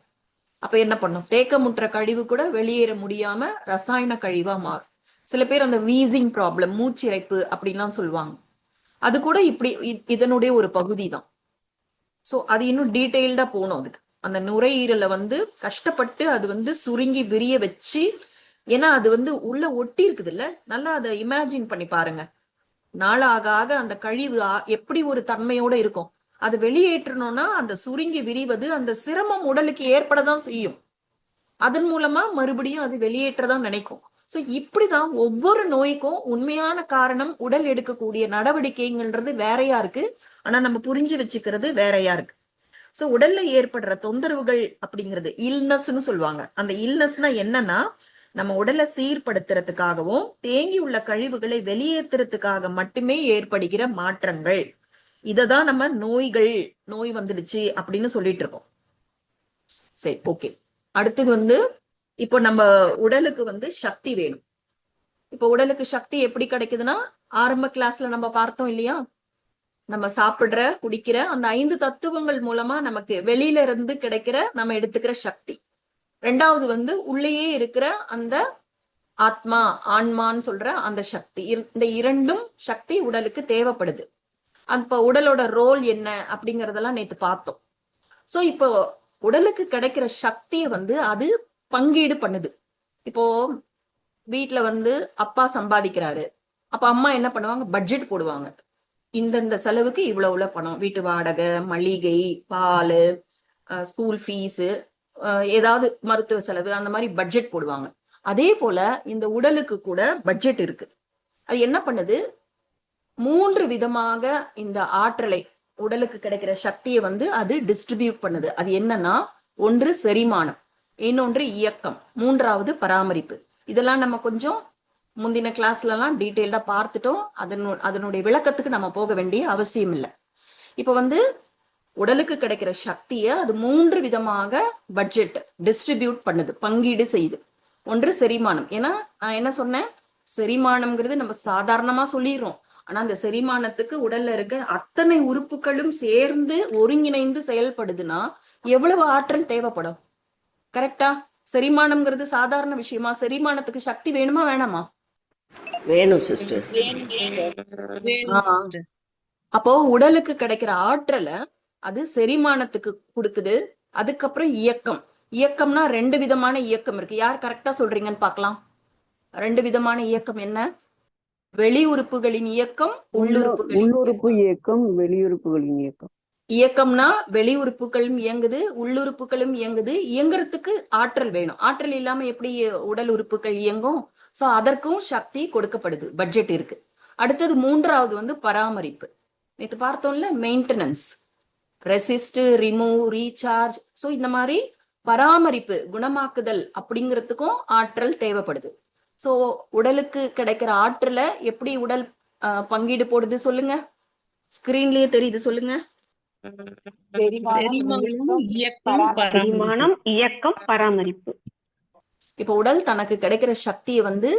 அப்ப என்ன பண்ணும்? தேக்கமுற்ற கழிவு கூட வெளியேற முடியாம ரசாயன கழிவா மாறும். சில பேர் அந்த வீசிங் ப்ராப்ளம், மூச்சிறைப்பு அப்படின்லாம் சொல்லுவாங்க. அது கூட இப்படி இதனுடைய ஒரு பகுதி தான். சோ அது இன்னும் டீட்டெயில்டா போகணும். அதுக்கு அந்த நுரையீரலை வந்து கஷ்டப்பட்டு அது வந்து சுருங்கி விரிய வச்சு, ஏன்னா அது வந்து உள்ள ஒட்டி இருக்குது இல்ல, நல்லா அதை இமேஜின் பண்ணி பாருங்க. நாளாக ஆக அந்த கழிவு எப்படி ஒரு தன்மையோட இருக்கும். அது வெளியேற்றணும்னா அந்த சுருங்கி விரிவது, அந்த சிரமம் உடலுக்கு ஏற்படதான் செய்யும். அதன் மூலமா மறுபடியும் அது வெளியேற்றதான் நினைக்கும். சோ இப்படிதான் ஒவ்வொரு நோய்க்கும் உண்மையான காரணம் உடல் எடுக்கக்கூடிய நடவடிக்கைங்கிறது வேறையா இருக்கு. ஆனா நம்ம புரிஞ்சு வச்சுக்கிறது வேறையா இருக்கு. சோ உடல்ல ஏற்படுற தொந்தரவுகள் அப்படிங்கிறது இல்னஸ்ன்னு சொல்லுவாங்க. அந்த இல்னஸ்னா என்னன்னா, நம்ம உடலை சீர்படுத்துறதுக்காகவும் தேங்கி உள்ள கழிவுகளை வெளியேற்றுறதுக்காக மட்டுமே ஏற்படுகிற மாற்றங்கள். இததான் நம்ம நோய் வந்துடுச்சு அப்படின்னு சொல்லிட்டு இருக்கோம். சரி, ஓகே. அடுத்தது வந்து இப்போ நம்ம உடலுக்கு வந்து சக்தி வேணும். இப்போ உடலுக்கு சக்தி எப்படி கிடைக்குதுன்னா, ஆரம்ப கிளாஸ்ல நம்ம பார்த்தோம் இல்லையா, நம்ம சாப்பிடுற குடிக்கிற அந்த 5 தத்துவங்கள் மூலமா நமக்கு வெளியில இருந்து கிடைக்கிற நம்ம எடுத்துக்கிற சக்தி. ரெண்டாவது வந்து உள்ளேயே இருக்கிற அந்த ஆத்மா, ஆன்மான்னு சொல்ற அந்த சக்தி. இந்த இரண்டும் சக்தி உடலுக்கு தேவைப்படுது. அப்ப உடலோட ரோல் என்ன அப்படிங்கறதெல்லாம் நேத்து பார்த்தோம். சோ இப்போ உடலுக்கு கிடைக்கிற சக்தியை வந்து அது பங்கீடு பண்ணுது. இப்போ வீட்டுல வந்து அப்பா சம்பாதிக்கிறாரு, அப்ப அம்மா என்ன பண்ணுவாங்க? பட்ஜெட் போடுவாங்க. இந்தந்த செலவுக்கு இவ்வளவு பணம், வீட்டு வாடகை, மளிகை, பால், ஸ்கூல் ஃபீஸ், ஏதாவது மருத்துவ செலவு, அந்த மாதிரி பட்ஜெட் போடுவாங்க. அதே போல இந்த உடலுக்கு கூட பட்ஜெட் இருக்கு. அது என்ன பண்ணுது? 3 விதமாக இந்த ஆற்றலை, உடலுக்கு கிடைக்கிற சக்தியை வந்து அது டிஸ்ட்ரிபியூட் பண்ணுது. அது என்னன்னா, ஒன்று செரிமானம், இன்னொன்று இயக்கம், மூன்றாவது பராமரிப்பு. இதெல்லாம் நம்ம கொஞ்சம் முந்தின கிளாஸ்ல எல்லாம் டீட்டெயில்டா பார்த்துட்டோம். அதனுடைய விளக்கத்துக்கு நம்ம போக வேண்டிய அவசியம் இல்லை. இப்ப வந்து உடலுக்கு கிடைக்கிற சக்தியை அது 3 விதமாக பட்ஜெட் டிஸ்ட்ரிபியூட் பண்ணுது, பங்கீடு செய்யுது. ஒன்று செரிமானம். ஏன்னா நான் என்ன சொன்னேன்? செரிமானம்ங்கிறது நம்ம சாதாரணமா சொல்லிடுறோம். ஆனா அந்த செரிமானத்துக்கு உடல்ல இருக்க அத்தனை உறுப்புகளும் சேர்ந்து ஒருங்கிணைந்து செயல்படுதுன்னா எவ்வளவு ஆற்றல் தேவைப்படும்? கரெக்டா? செரிமானம்ங்கிறது சாதாரண விஷயமா? செரிமானத்துக்கு சக்தி வேணுமா வேணாமா? வேணும் சிஸ்டர். அப்போ உடலுக்கு கிடைக்கிற ஆற்றலை அது செரிமானத்துக்கு கொடுக்குது. அதுக்கப்புறம் இயக்கம். இயக்கம்னா 2 விதமான இயக்கம் இருக்கு. யார் கரெக்டா சொல்றீங்கன்னு பார்க்கலாம். 2 விதமான இயக்கம் என்ன? வெளி உறுப்புகளின் இயக்கம், உள்ளுறுப்பு இயக்கம், வெளியுறுப்புகளின் இயக்கம். இயக்கம்னா வெளி உறுப்புகளும் இயங்குது, உள்ளுறுப்புகளும் இயங்குது. இயங்குறதுக்கு ஆற்றல் வேணும். ஆற்றல் இல்லாம எப்படி உடல் உறுப்புகள் இயங்கும்? சோ அதற்கும் சக்தி கொடுக்கப்படுது, பட்ஜெட் இருக்கு. அடுத்தது 3வது வந்து பராமரிப்பு. நேற்று பார்த்தோம்ல, maintenance, resist, remove, recharge. So இந்த மாதிரி பராமரிப்பு, குணமாக்குதல் அப்படிங்கிறதுக்கும் ஆற்றல் தேவைப்படுது. சோ உடலுக்கு கிடைக்கிற ஆற்றலை எப்படி உடல் பங்கீடு போடுது சொல்லுங்க. ஸ்கிரீன்லயே தெரியுது, சொல்லுங்க. செரிமானம், இயக்கம், பராமரிப்பு. இப்ப உடல் தனக்கு கிடைக்கிற சக்தியை வந்து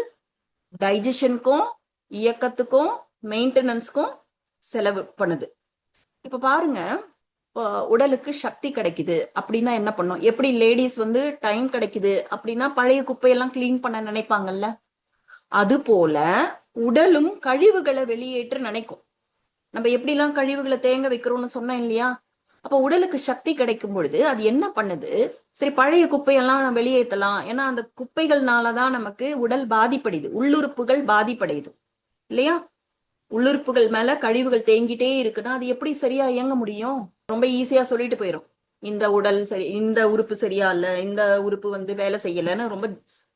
டைஜஷனுக்கும், இயக்கத்துக்கும், மெயின்டெனன்ஸ்க்கும் செலவு பண்ணுது. இப்ப பாருங்க, உடலுக்கு சக்தி கிடைக்குது அப்படின்னா என்ன பண்ணும்? எப்படி லேடிஸ் வந்து டைம் கிடைக்குது அப்படின்னா பழைய குப்பையெல்லாம் கிளீன் பண்ண நினைப்பாங்கல்ல, அது போல உடலும் கழிவுகளை வெளியேற்ற நினைக்கும். நம்ம எப்படிலாம் கழிவுகளை தேங்க வைக்கிறோம்னு சொன்னேன் இல்லையா? அப்ப உடலுக்கு சக்தி கிடைக்கும் பொழுது அது என்ன பண்ணுது? சரி, பழைய குப்பையெல்லாம் வெளியேற்றலாம். ஏன்னா அந்த குப்பைகள்னாலதான் நமக்கு உடல் பாதிப்படையுது, உள்ளுறுப்புகள் பாதிப்படையுது இல்லையா? உள்ளுறுப்புகள் மேல கழிவுகள் தேங்கிட்டே இருக்குன்னா அது எப்படி சரியா இயங்க முடியும்? ரொம்ப ஈஸியா சொல்லிட்டு போயிரும், இந்த உடல் சரி, இந்த உறுப்பு சரியா இல்ல, இந்த உறுப்பு வந்து வேலை செய்யலைன்னு ரொம்ப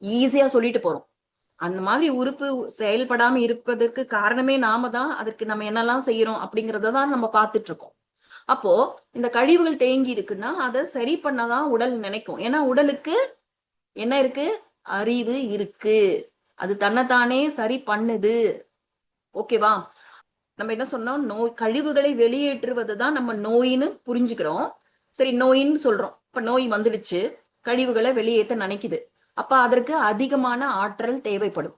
ஈஸியா சொல்லிட்டு போறோம். அந்த மாதிரி உறுப்பு செயல்படாம இருப்பதற்கு காரணமே நாம தான். அதற்கு நம்ம என்னெல்லாம் செய்யறோம் அப்படிங்கறத தான் நம்ம பார்த்துட்டு இருக்கோம். அப்போ இந்த கழிவுகள் தேங்கி இருக்குன்னா அதை சரி பண்ணதான் உடல் நினைக்கும். ஏன்னா உடலுக்கு என்ன இருக்கு? அறிவு இருக்கு, அது தன்னைத்தானே சரி பண்ணுது. ஓகேவா? நம்ம என்ன சொன்னோம்? நோய் கழிவுகளை வெளியேற்றுவதுதான் நம்ம நோயின்னு புரிஞ்சுக்கிறோம். சரி, நோயின்னு சொல்றோம். இப்ப நோய் வந்துடுச்சு, கழிவுகளை வெளியேற்ற நினைக்குது. அப்ப அதற்கு அதிகமான ஆற்றல் தேவைப்படும்.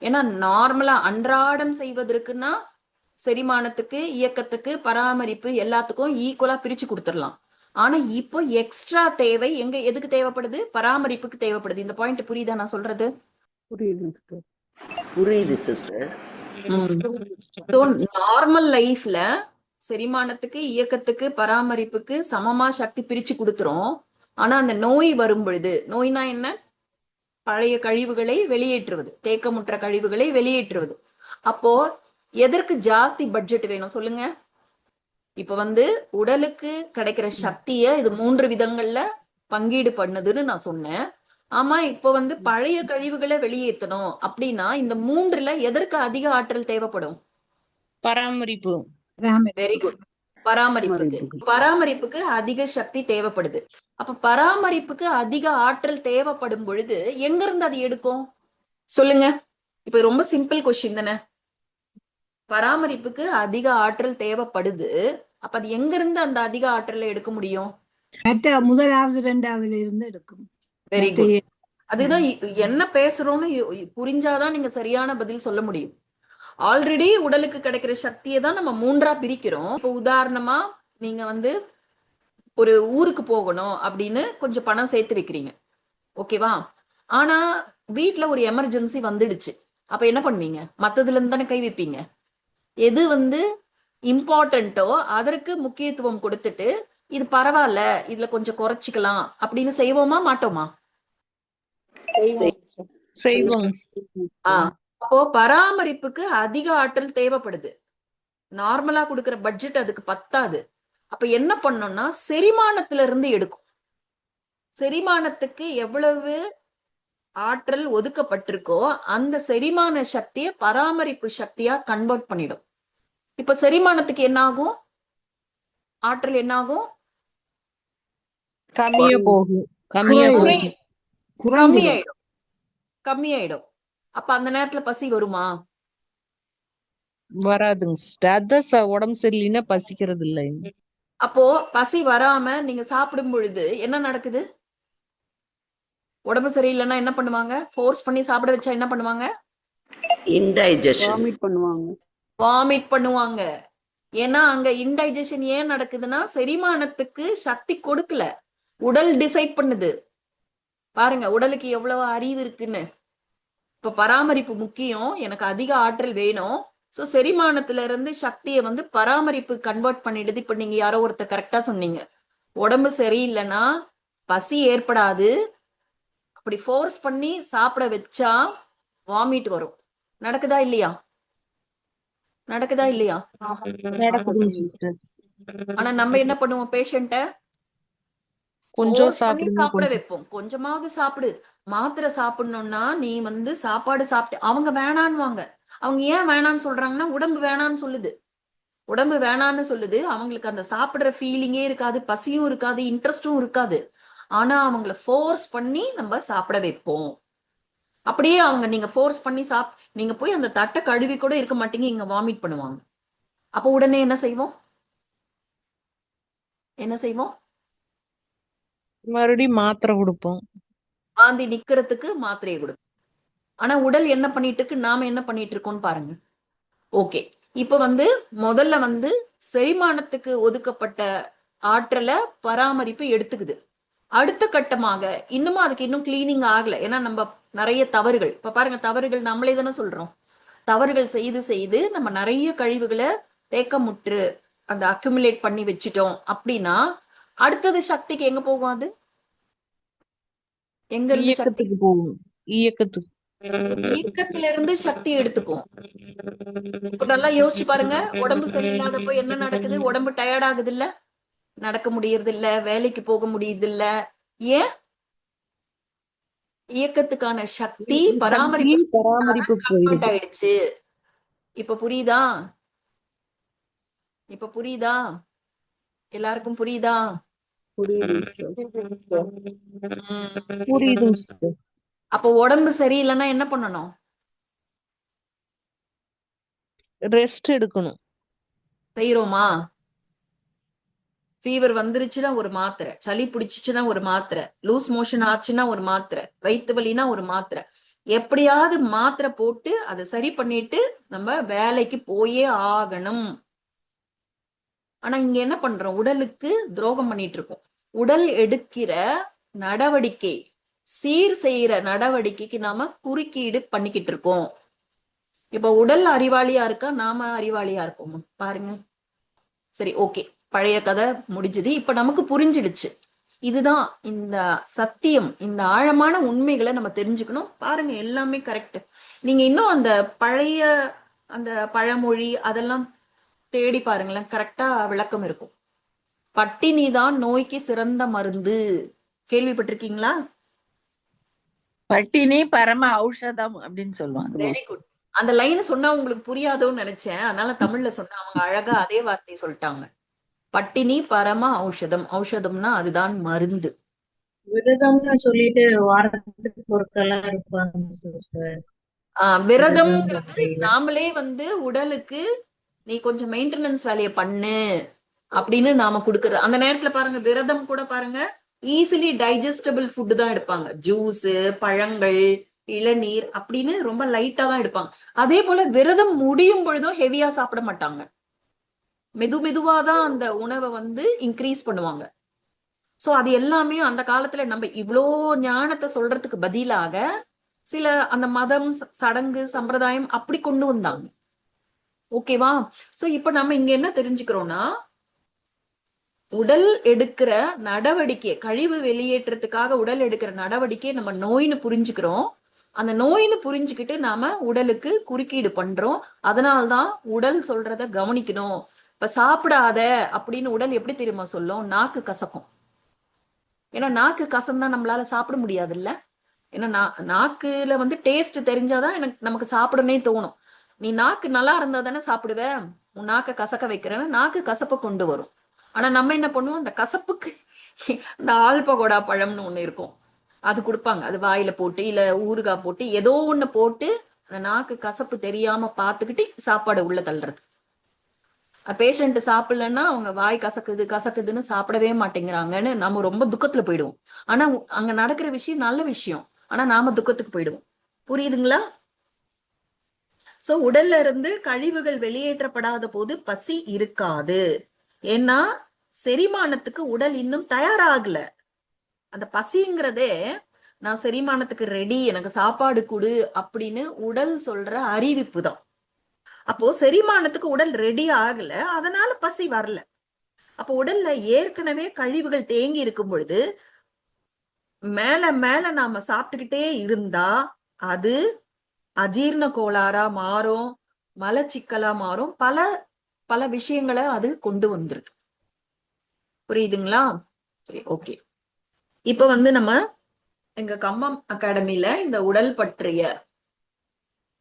ஏன்னா நார்மலா அன்றாடம் செய்வதற்குன்னா செரிமானத்துக்கு, இயக்கத்துக்கு, பராமரிப்பு எல்லாத்துக்கும் ஈக்குவலா பிரிச்சு கொடுத்துடலாம். ஆனா இப்போ எக்ஸ்ட்ரா தேவை எதுக்கு தேவைப்படுது? பராமரிப்புக்கு தேவைப்படுது. இந்த பாயிண்ட் புரியுதா நான் சொல்றது? புரியுது சிஸ்டர். நார்மல் லைஃப்ல செரிமானத்துக்கு, இயக்கத்துக்கு, பராமரிப்புக்கு சமமா சக்தி பிரிச்சு கொடுத்துரும். ஆனா அந்த நோய் வரும் பொழுது, நோய்னா என்ன? பழைய கழிவுகளை வெளியேற்றுவது, தேக்கமுற்ற கழிவுகளை வெளியேற்றுவது. அப்போ எதற்கு ஜாஸ்தி பட்ஜெட் வேணும் சொல்லுங்க? இப்ப வந்து உடலுக்கு கிடைக்கிற சக்திய இது 3 விதங்கள்ல பங்கீடு பண்ணுதுன்னு நான் சொன்னேன். ஆமா, இப்ப வந்து பழைய கழிவுகளை வெளியேற்றணும் அப்படின்னா இந்த 3ல எதற்கு அதிக ஆற்றல் தேவைப்படும்? பராமரிப்பு. Very good. பராமரிப்புக்கு அதிக சக்தி தேவைப்படுது. அப்ப பராமரிப்புக்கு அதிக ஆற்றல் தேவைப்படும் பொழுது எங்க இருந்து அது எடுக்கும் சொல்லுங்க? இப்ப ரொம்ப சிம்பிள் கொஸ்டின் தானே. பராமரிப்புக்கு அதிக ஆற்றல் தேவைப்படுது, அப்ப அது எங்க இருந்து அந்த அதிக ஆற்றலை எடுக்க முடியும்? முதலாவது 2வதுல இருந்து எடுக்கும். Very good. அதுதான் என்ன பேசுறோம்னு புரிஞ்சாதான் நீங்க சரியான பதில் சொல்ல முடியும். ஆல்ரெடி உடலுக்கு கிடைக்கிற சக்தியை தான் நம்ம 3ஆ பிரிக்கிறோம். இப்போ உதாரணமா நீங்க வந்து ஒரு ஊருக்கு போகணும் அப்படின்னு கொஞ்சம் பணம் சேர்த்து வைக்கிறீங்க, ஓகேவா? ஆனா வீட்டுல ஒரு எமர்ஜென்சி வந்துடுச்சு. அப்ப என்ன பண்ணுவீங்க? மத்ததுல இருந்து தானே கை வைப்பீங்க. எது வந்து இம்பார்ட்டன்ட்டோ அதற்கு முக்கியத்துவம் கொடுத்துட்டு இது பரவாயில்ல, இதுல கொஞ்சம் குறைச்சிக்கலாம் அப்படின்னு செய்வோமா மாட்டோமா? செய்வோம். அப்போ பராமரிப்புக்கு அதிக ஆற்றல் தேவைப்படுது. நார்மலா கொடுக்கிற பட்ஜெட் அதுக்கு பத்தாது. அப்ப என்ன பண்ணோம்னா செரிமானத்துல இருந்து எடுக்கும். செரிமானத்துக்கு எவ்வளவு ஆற்றல் ஒதுக்கப்பட்டிருக்கோ அந்த செரிமான சக்தியை பராமரிப்பு சக்தியா கன்வெர்ட் பண்ணிடும். இப்ப செரிமானத்துக்கு என்ன ஆகும்? ஆற்றல் என்ன ஆகும்? கம்மியா போகும். கம்மியாயிடும். அப்ப அந்த நேரத்துல பசி வருமா? வராதுங்க சிஸ்டர். அதான் உடம்பு சரியில்லைன்னா பசிக்கிறது இல்லை. அப்போ பசி வராம நீங்க சாப்பிடும் பொழுது என்ன நடக்குது? உடம்பு சரியில்லைன்னா என்ன பண்ணுவாங்க? ஃபோர்ஸ் பண்ணி சாப்பிட வச்சா என்ன பண்ணுவாங்க? இன்டைஜஷன் வாமிட் பண்ணுவாங்க. ஏன்னா அங்க இன்டைஜஷன் ஏன் நடக்குதுன்னா செரிமானத்துக்கு சக்தி கொடுக்கல, உடல் டிசைட் பண்ணுது. பாருங்க உடலுக்கு எவ்வளவு அறிவு இருக்குன்னு. இப்ப பராமரிப்பு முக்கியம், எனக்கு அதிக ஆற்றல் வேணும். சோ செரிமானத்துல இருந்து சக்தியை வந்து பராமரிப்பு கன்வெர்ட் பண்ணிடுது. இப்ப நீங்க யாரோ ஒருத்தர் கரெக்டா சொன்னீங்க, உடம்பு சரியில்லைன்னா பசி ஏற்படாது, அப்படி ஃபோர்ஸ் பண்ணி சாப்பிட வச்சா வாமிட் வரும். நடக்குதா இல்லையா? ஆனா நம்ம என்ன பண்ணுவோம்? பேஷண்ட கொஞ்சம் சாப்பிட வைப்போம். கொஞ்சமாவது சாப்பிடு, மாத்திரை சாப்பிடணும்னா நீ வந்து சாப்பாடு சாப்பிட்டு. அவங்க வேணான்னுவாங்க. அவங்க ஏன் வேணான்னு சொல்றாங்கன்னா உடம்பு வேணான்னு சொல்லுது. அவங்களுக்கு அந்த சாப்பிடுற ஃபீலிங்கே இருக்காது, பசியும் இருக்காது, இன்ட்ரெஸ்டும் இருக்காது. ஆனா அவங்கள ஃபோர்ஸ் பண்ணி நம்ம சாப்பிட வைப்போம். அப்படியே அவங்க நீங்க ஃபோர்ஸ் பண்ணி நீங்க போய் அந்த தட்டை கழுவி கூட இருக்க மாட்டீங்க, இங்க வாமிட் பண்ணுவாங்க. அப்ப உடனே என்ன செய்வோம்? மறுபடியும் மாத்திரை கொடுப்போம். வாந்தி நிக்கிறதுக்கு மாத்திரையை கொடுப்போம். ஆனா உடல் என்ன பண்ணிட்டு இருக்கு, நாம என்ன பண்ணிட்டு இருக்கோம்னு பாருங்க. ஓகே, இப்ப வந்து முதல்ல வந்து செரிமானத்துக்கு ஒதுக்கப்பட்ட ஆற்றலை பராமரிப்பு எடுத்துக்குது. அடுத்த கட்டமாக இன்னமும் அதுக்கு இன்னும் கிளீனிங் ஆகல. ஏன்னா நம்ம நிறைய தவறுகள், இப்ப பாருங்க, தவறுகள் நம்மளே தானே சொல்றோம். தவறுகள் செய்து செய்து நம்ம நிறைய கழிவுகளை தேக்கமுற்று அந்த அக்குமுலேட் பண்ணி வச்சுட்டோம் அப்படின்னா அடுத்தது சக்திக்கு எங்க போகும்? அது எங்க இருந்து சக்தி? இயக்கத்துக்கு போகும். இயக்கத்துக்கு. இயக்கத்துல இருந்து சக்தி எடுத்துக்கும். இப்ப நல்லா யோசிச்சு பாருங்க, உடம்பு சரியில்லாதப்போ என்ன நடக்குது? உடம்பு டயர்ட் ஆகுது இல்ல, நடக்க முடியறது இல்ல, வேலைக்கு போக முடியுது இல்ல. ஏன்? இயக்கத்துக்கான சக்தி பராமரிப்பு போயிடுது. ஆயிடுச்சு. இப்ப புரியுதா? இப்ப புரியுதா? எல்லாருக்கும் புரியுதா? புரியுதுங்க சிஸ்டர். அப்போ உடம்பு சரியில்லைன்னா என்ன பண்ணணும்? ரெஸ்ட் எடுக்கணும். செய்யறோமா? ஃபீவர் வந்துருச்சுன்னா ஒரு மாத்திரை, சளி பிடிச்சிச்சுன்னா ஒரு மாத்திரை, லூஸ் மோஷன் ஆச்சுன்னா ஒரு மாத்திரை, வயிற்று வலினா ஒரு மாத்திரை, எப்படியாவது மாத்திரை போட்டு அதை சரி பண்ணிட்டு நம்ம வேலைக்கு போயே ஆகணும். ஆனா இங்க என்ன பண்றோம்? உடலுக்கு துரோகம் பண்ணிட்டு இருக்கோம். உடல் எடுக்கிற நடவடிக்கை, சீர் செய்யற நடவடிக்கைக்கு நாம குறுக்கீடு பண்ணிக்கிட்டு இருக்கோம். இப்ப உடல் அறிவாளியா இருக்கா, நாம அறிவாளியா இருக்கோமா? பாருங்க. சரி, ஓகே, பழைய கதை முடிஞ்சது. இப்ப நமக்கு புரிஞ்சிடுச்சு. இதுதான் இந்த சத்தியம். இந்த ஆழமான உண்மைகளை நம்ம தெரிஞ்சுக்கணும். பாருங்க, எல்லாமே கரெக்ட். நீங்க இன்னும் அந்த பழைய அந்த பழமொழி அதெல்லாம் தேடி பாருங்களேன், கரெக்டா விளக்கம் இருக்கும். பட்டினி தான் நோய்க்கு சிறந்த மருந்து. கேள்விப்பட்டிருக்கீங்களா? பட்டினி பரம ஔஷதம் அப்படின்னு சொல்லுவாங்க. Very good. அந்த லைன் சொன்னா உங்களுக்கு புரியாதோன்னு நினைச்சேன், அதனால தமிழ்ல சொன்ன. அவங்க அழகா அதே வார்த்தையை சொல்லிட்டாங்க. பட்டினி பரம ஔஷதம். ஔஷதம்னா அதுதான் மருந்து. விரதம்னு சொல்லிட்டு வாரத்துக்கு பொருட்கள்லாம் இருப்பாங்க சிஸ்டர். விரதம்ங்கிறது நாமளே உடலுக்கு நீ கொஞ்சம் மெயின்டெனன்ஸ் வேலையை பண்ணு அப்படின்னு நாம கொடுக்கறது. அந்த நேரத்துல பாருங்க, விரதம் கூட பாருங்க, ஈஸிலி டைஜஸ்டபிள் ஃபுட் தான் எடுப்பாங்க. ஜூஸ், பழங்கள், இளநீர் அப்படின்னு ரொம்ப லைட்டா தான் எடுப்பாங்க. அதே போல விரதம் முடியும் பொழுதும் ஹெவியா சாப்பிட மாட்டாங்க. மெதுவாதான் அந்த உணவை இன்க்ரீஸ் பண்ணுவாங்க. சோ அது எல்லாமே அந்த காலத்துல நம்ம இவ்வளோ ஞானத்தை சொல்றதுக்கு பதிலாக சில அந்த மதம், சடங்கு, சம்பிரதாயம் அப்படி கொண்டு வந்தாங்க. ஓகேவா? சோ இப்ப நம்ம இங்க என்ன தெரிஞ்சுக்கிறோம்னா, உடல் எடுக்கிற நடவடிக்கை, கழிவு வெளியேற்றத்துக்காக உடல் எடுக்கிற நடவடிக்கை நம்ம நோயின்னு புரிஞ்சுக்கிறோம். அந்த நோயின்னு புரிஞ்சுக்கிட்டு நாம உடலுக்கு குறுக்கீடு பண்றோம். அதனால்தான் உடல் சொல்றத கவனிக்கணும். இப்ப சாப்பிடாத அப்படின்னு உடல் எப்படி தெரியுமா சொல்லும்? நாக்கு கசக்கும். ஏன்னா நாக்கு கசந்தான் நம்மளால சாப்பிட முடியாது இல்ல. ஏன்னா நாக்குல டேஸ்ட் தெரிஞ்சாதான் நமக்கு சாப்பிடனே தோணும். நீ நாக்கு நல்லா இருந்தா தானே சாப்பிடுவ. உன் நாக்க கசக்க வைக்கிறேன்னா நாக்கு கசப்பை கொண்டு வரும். ஆனா நம்ம என்ன பண்ணுவோம்? அந்த கசப்புக்கு இந்த ஆல்பகோடா பழம்னு ஒண்ணு இருக்கும், அது கொடுப்பாங்க. அது வாயில போட்டு இல்ல ஊறுகாய் போட்டு ஏதோ ஒண்ணு போட்டு அந்த நாக்கு கசப்பு தெரியாம பாத்துக்கிட்டு சாப்பாடு உள்ள தள்ளுறது. பேஷண்ட் சாப்பிடலன்னா அவங்க வாய் கசக்குது கசக்குதுன்னு சாப்பிடவே மாட்டேங்கிறாங்கன்னு நம்ம ரொம்ப துக்கத்துல போயிடுவோம். ஆனா அங்க நடக்கிற விஷயம் நல்ல விஷயம், ஆனா நாம துக்கத்துக்கு போயிடுவோம். புரியுதுங்களா? சோ உடல்ல இருந்து கழிவுகள் வெளியேற்றப்படாத போது பசி இருக்காது. ஏன்னா செரிமானத்துக்கு உடல் இன்னும் தயாராகல. அந்த பசிங்கிறதே நான் செரிமானத்துக்கு ரெடி, எனக்கு சாப்பாடு கொடு அப்படின்னு உடல் சொல்ற அறிவிப்பு தான். அப்போ செரிமானத்துக்கு உடல் ரெடி ஆகல, அதனால பசி வரல. அப்போ உடல்ல ஏற்கனவே கழிவுகள் தேங்கி இருக்கும் பொழுது மேல மேல நாம சாப்பிட்டுக்கிட்டே இருந்தா அது அஜீர்ண கோளாறா மாறும், மலச்சிக்கலா மாறும், பல பல விஷயங்களை அது கொண்டு வந்துருது. புரியுதுங்களா? சரி, ஓகே. இப்ப நம்ம எங்க கம்மம் அகாடமில இந்த உடல் பற்றிய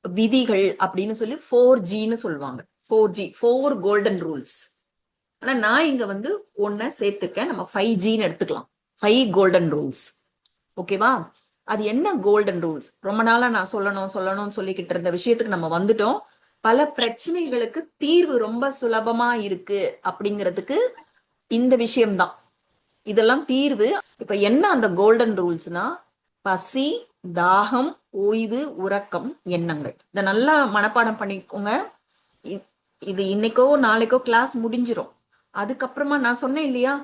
விதிகள் அப்படின்னு சொல்லி 4Gன்னு சொல்லுவாங்க. 4G, 4 golden rules. ஆனா நான் இங்க ஒன்ன சேர்த்திருக்கேன். நம்ம 5Gன்னு எடுத்துக்கலாம். 5 கோல்டன் ரூல்ஸ். ஓகேவா? அது என்ன கோல்டன் ரூல்ஸ்? ரொம்ப நாளா நான் சொல்லணும்னு சொல்லிக்கிட்டு இருந்த விஷயத்துக்கு நம்ம வந்துட்டோம். பல பிரச்சனைகளுக்கு தீர்வு ரொம்ப சுலபமா இருக்கு அப்படிங்கிறதுக்கு இந்த விஷயம்தான். இதெல்லாம் தீர்வு. இப்ப என்ன அந்த கோல்டன் ரூல்ஸ்னா, பசி, தாகம், ஓய்வு, உறக்கம், எண்ணங்கள். இத நல்லா மனப்பாடம் பண்ணிக்கோங்க. இது இன்னைக்கோ நாளைக்கோ கிளாஸ் முடிஞ்சிரும். அதுக்கப்புறமா நான் சொன்னேன் இல்லையா,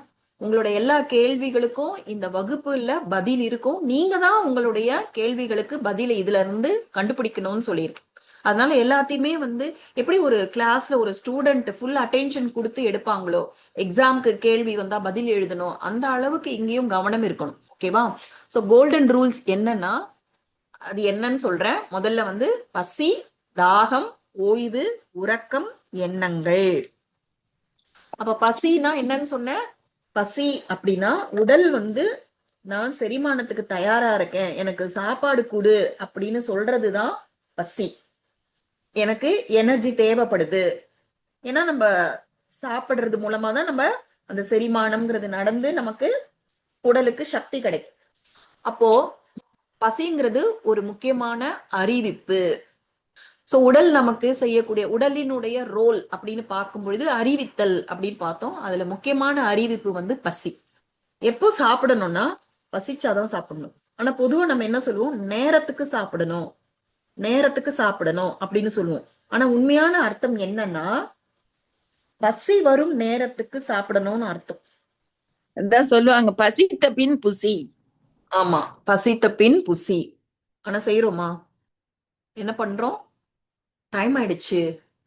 உங்களுடைய எல்லா கேள்விகளுக்கும் இந்த வகுப்புல பதில் இருக்கும். நீங்க தான் உங்களுடைய கேள்விகளுக்கு பதிலை இதுல இருந்து கண்டுபிடிக்கணும்னு சொல்லியிருக்கேன். அதனால எல்லாத்தையுமே வந்து எப்படி ஒரு கிளாஸ்ல ஒரு ஸ்டூடெண்ட் ஃபுல் அட்டென்ஷன் கொடுத்து எடுப்பாங்களோ, எக்ஸாம்க்கு கேள்வி வந்தா பதில் எழுதணும், அந்த அளவுக்கு இங்கேயும் கவனம் இருக்கணும். ஓகேவா? சோ கோல்டன் ரூல்ஸ் என்னன்னா, அது என்னன்னு சொல்றேன். முதல்ல வந்து பசி, தாகம், ஓய்வு, உறக்கம், எண்ணங்கள். அப்ப பசினா என்னன்னு சொன்னேன்? பசி அப்படின்னா உடல் வந்து நான் செரிமானத்துக்கு தயாரா இருக்கேன், எனக்கு சாப்பாடு கொடு அப்படின்னு சொல்றதுதான் பசி. எனக்கு எனர்ஜி தேவைப்படுது. ஏன்னா நம்ம சாப்பிடுறது மூலமா தான் நம்ம அந்த செரிமானம்ங்கிறது நடந்து நமக்கு உடலுக்கு சக்தி கிடைக்கும். அப்போ பசிங்கிறது ஒரு முக்கியமான அறிவிப்பு. சோ உடல் நமக்கு செய்யக்கூடிய உடலினுடைய ரோல் அப்படின்னு பார்க்கும் பொழுது அறிவித்தல் அப்படின்னு பார்த்தோம். அதுல முக்கியமான அறிவிப்பு வந்து பசி. எப்போ சாப்பிடணும்னா பசிச்சாதான் சாப்பிடணும். ஆனா பொதுவா நம்ம என்ன சொல்லுவோம்? நேரத்துக்கு சாப்பிடணும், நேரத்துக்கு சாப்பிடணும் அப்படின்னு சொல்லுவோம். ஆனா உண்மையான அர்த்தம் என்னன்னா, பசி வரும் நேரத்துக்கு சாப்பிடணும்னு அர்த்தம். அதான் சொல்லுவாங்க, பசித்த பின் புசி. ஆமா, பசித்த பின் புசி. ஆனா செய்யறோமா? என்ன பண்றோம்? டைம் ஆயிடுச்சு,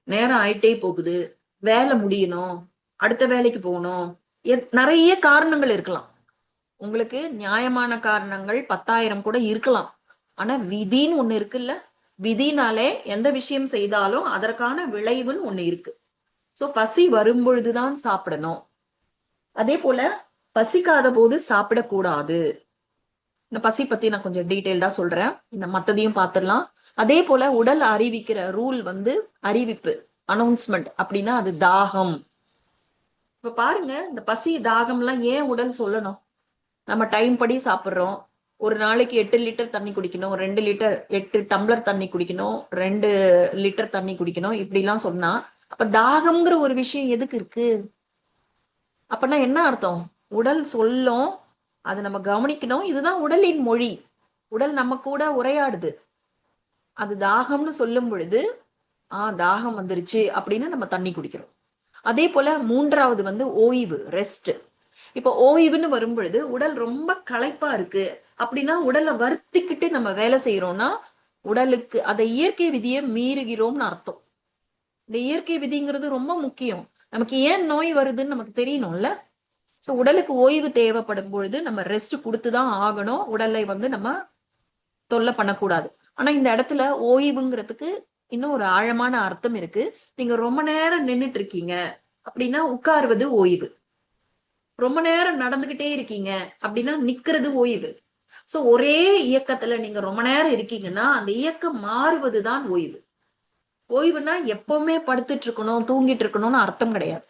நேரம் ஆயிட்டே போகுது, வேலை முடியணும், அடுத்த வேலைக்கு போகணும், நிறைய காரணங்கள் இருக்கலாம். உங்களுக்கு நியாயமான காரணங்கள் 10,000 கூட இருக்கலாம். ஆனா விதின்னு ஒண்ணு இருக்குல்ல, விதினாலே எந்த விஷயம் செய்தாலும் அதற்கான விளைவுன்னு ஒண்ணு இருக்கு. சோ பசி வரும்பொழுதுதான் சாப்பிடணும். அதே போல பசிக்காத போது சாப்பிடக்கூடாது. இந்த பசி பத்தி நான் கொஞ்சம் டீட்டெயில்டா சொல்றேன், இந்த மத்ததையும் பார்த்துடலாம். அதே போல உடல் அறிவிக்கிற ரூல் வந்து அறிவிப்பு, அனௌன்ஸ்மெண்ட். அப்படின்னா அது தாகம். இப்ப பாருங்க, இந்த பசி தாகம்லாம் ஏன் உடல் சொல்லணும்? நம்ம டைம் படி சாப்பிடுறோம். ஒரு நாளைக்கு 8 லிட்டர் தண்ணி குடிக்கணும், 2 லிட்டர் 8 டம்ளர் தண்ணி குடிக்கணும், 2 லிட்டர் தண்ணி குடிக்கணும், இப்படி எல்லாம் சொன்னா அப்ப தாகம்ங்கிற ஒரு விஷயம் எதுக்கு இருக்கு? அப்பனா என்ன அர்த்தம்? உடல் சொல்லும், அதை நம்ம கவனிக்கணும். இதுதான் உடலின் மொழி. உடல் நம்ம கூட உரையாடுது. அது தாகம்னு சொல்லும் பொழுது தாகம் வந்துருச்சு அப்படின்னு நம்ம தண்ணி குடிக்கிறோம். அதே போல 3வது வந்து ஓய்வு, ரெஸ்ட். இப்ப ஓய்வுன்னு வரும் பொழுது உடல் ரொம்ப களைப்பா இருக்கு அப்படின்னா உடலை வருத்திக்கிட்டு நம்ம வேலை செய்யறோம்னா உடலுக்கு அதை இயற்கை விதியை மீறுகிறோம்னு அர்த்தம். இந்த இயற்கை விதிங்கிறது ரொம்ப முக்கியம். நமக்கு ஏன் நோய் வருதுன்னு நமக்கு தெரியணும்ல. சோ உடலுக்கு ஓய்வு தேவைப்படும் பொழுது நம்ம ரெஸ்ட் கொடுத்துதான் ஆகணும். உடலை வந்து நம்ம தொல்லை பண்ணக்கூடாது. ஆனா இந்த இடத்துல ஓய்வுங்கிறதுக்கு இன்னும் ஒரு ஆழமான அர்த்தம் இருக்கு. நீங்க ரொம்ப நேரம் நின்னுட்டு இருக்கீங்க அப்படின்னா உட்காருவது ஓய்வு. ரொம்ப நேரம் நடந்துகிட்டே இருக்கீங்க அப்படின்னா நிக்கிறது ஓய்வு. சோ ஒரே இயக்கத்துல நீங்க ரொம்ப நேரம் இருக்கீங்கன்னா அந்த இயக்கம் மாறுவதுதான் ஓய்வு. ஓய்வுனா எப்பவுமே படுத்துட்டு இருக்கணும், தூங்கிட்டு இருக்கணும்னு அர்த்தம் கிடையாது.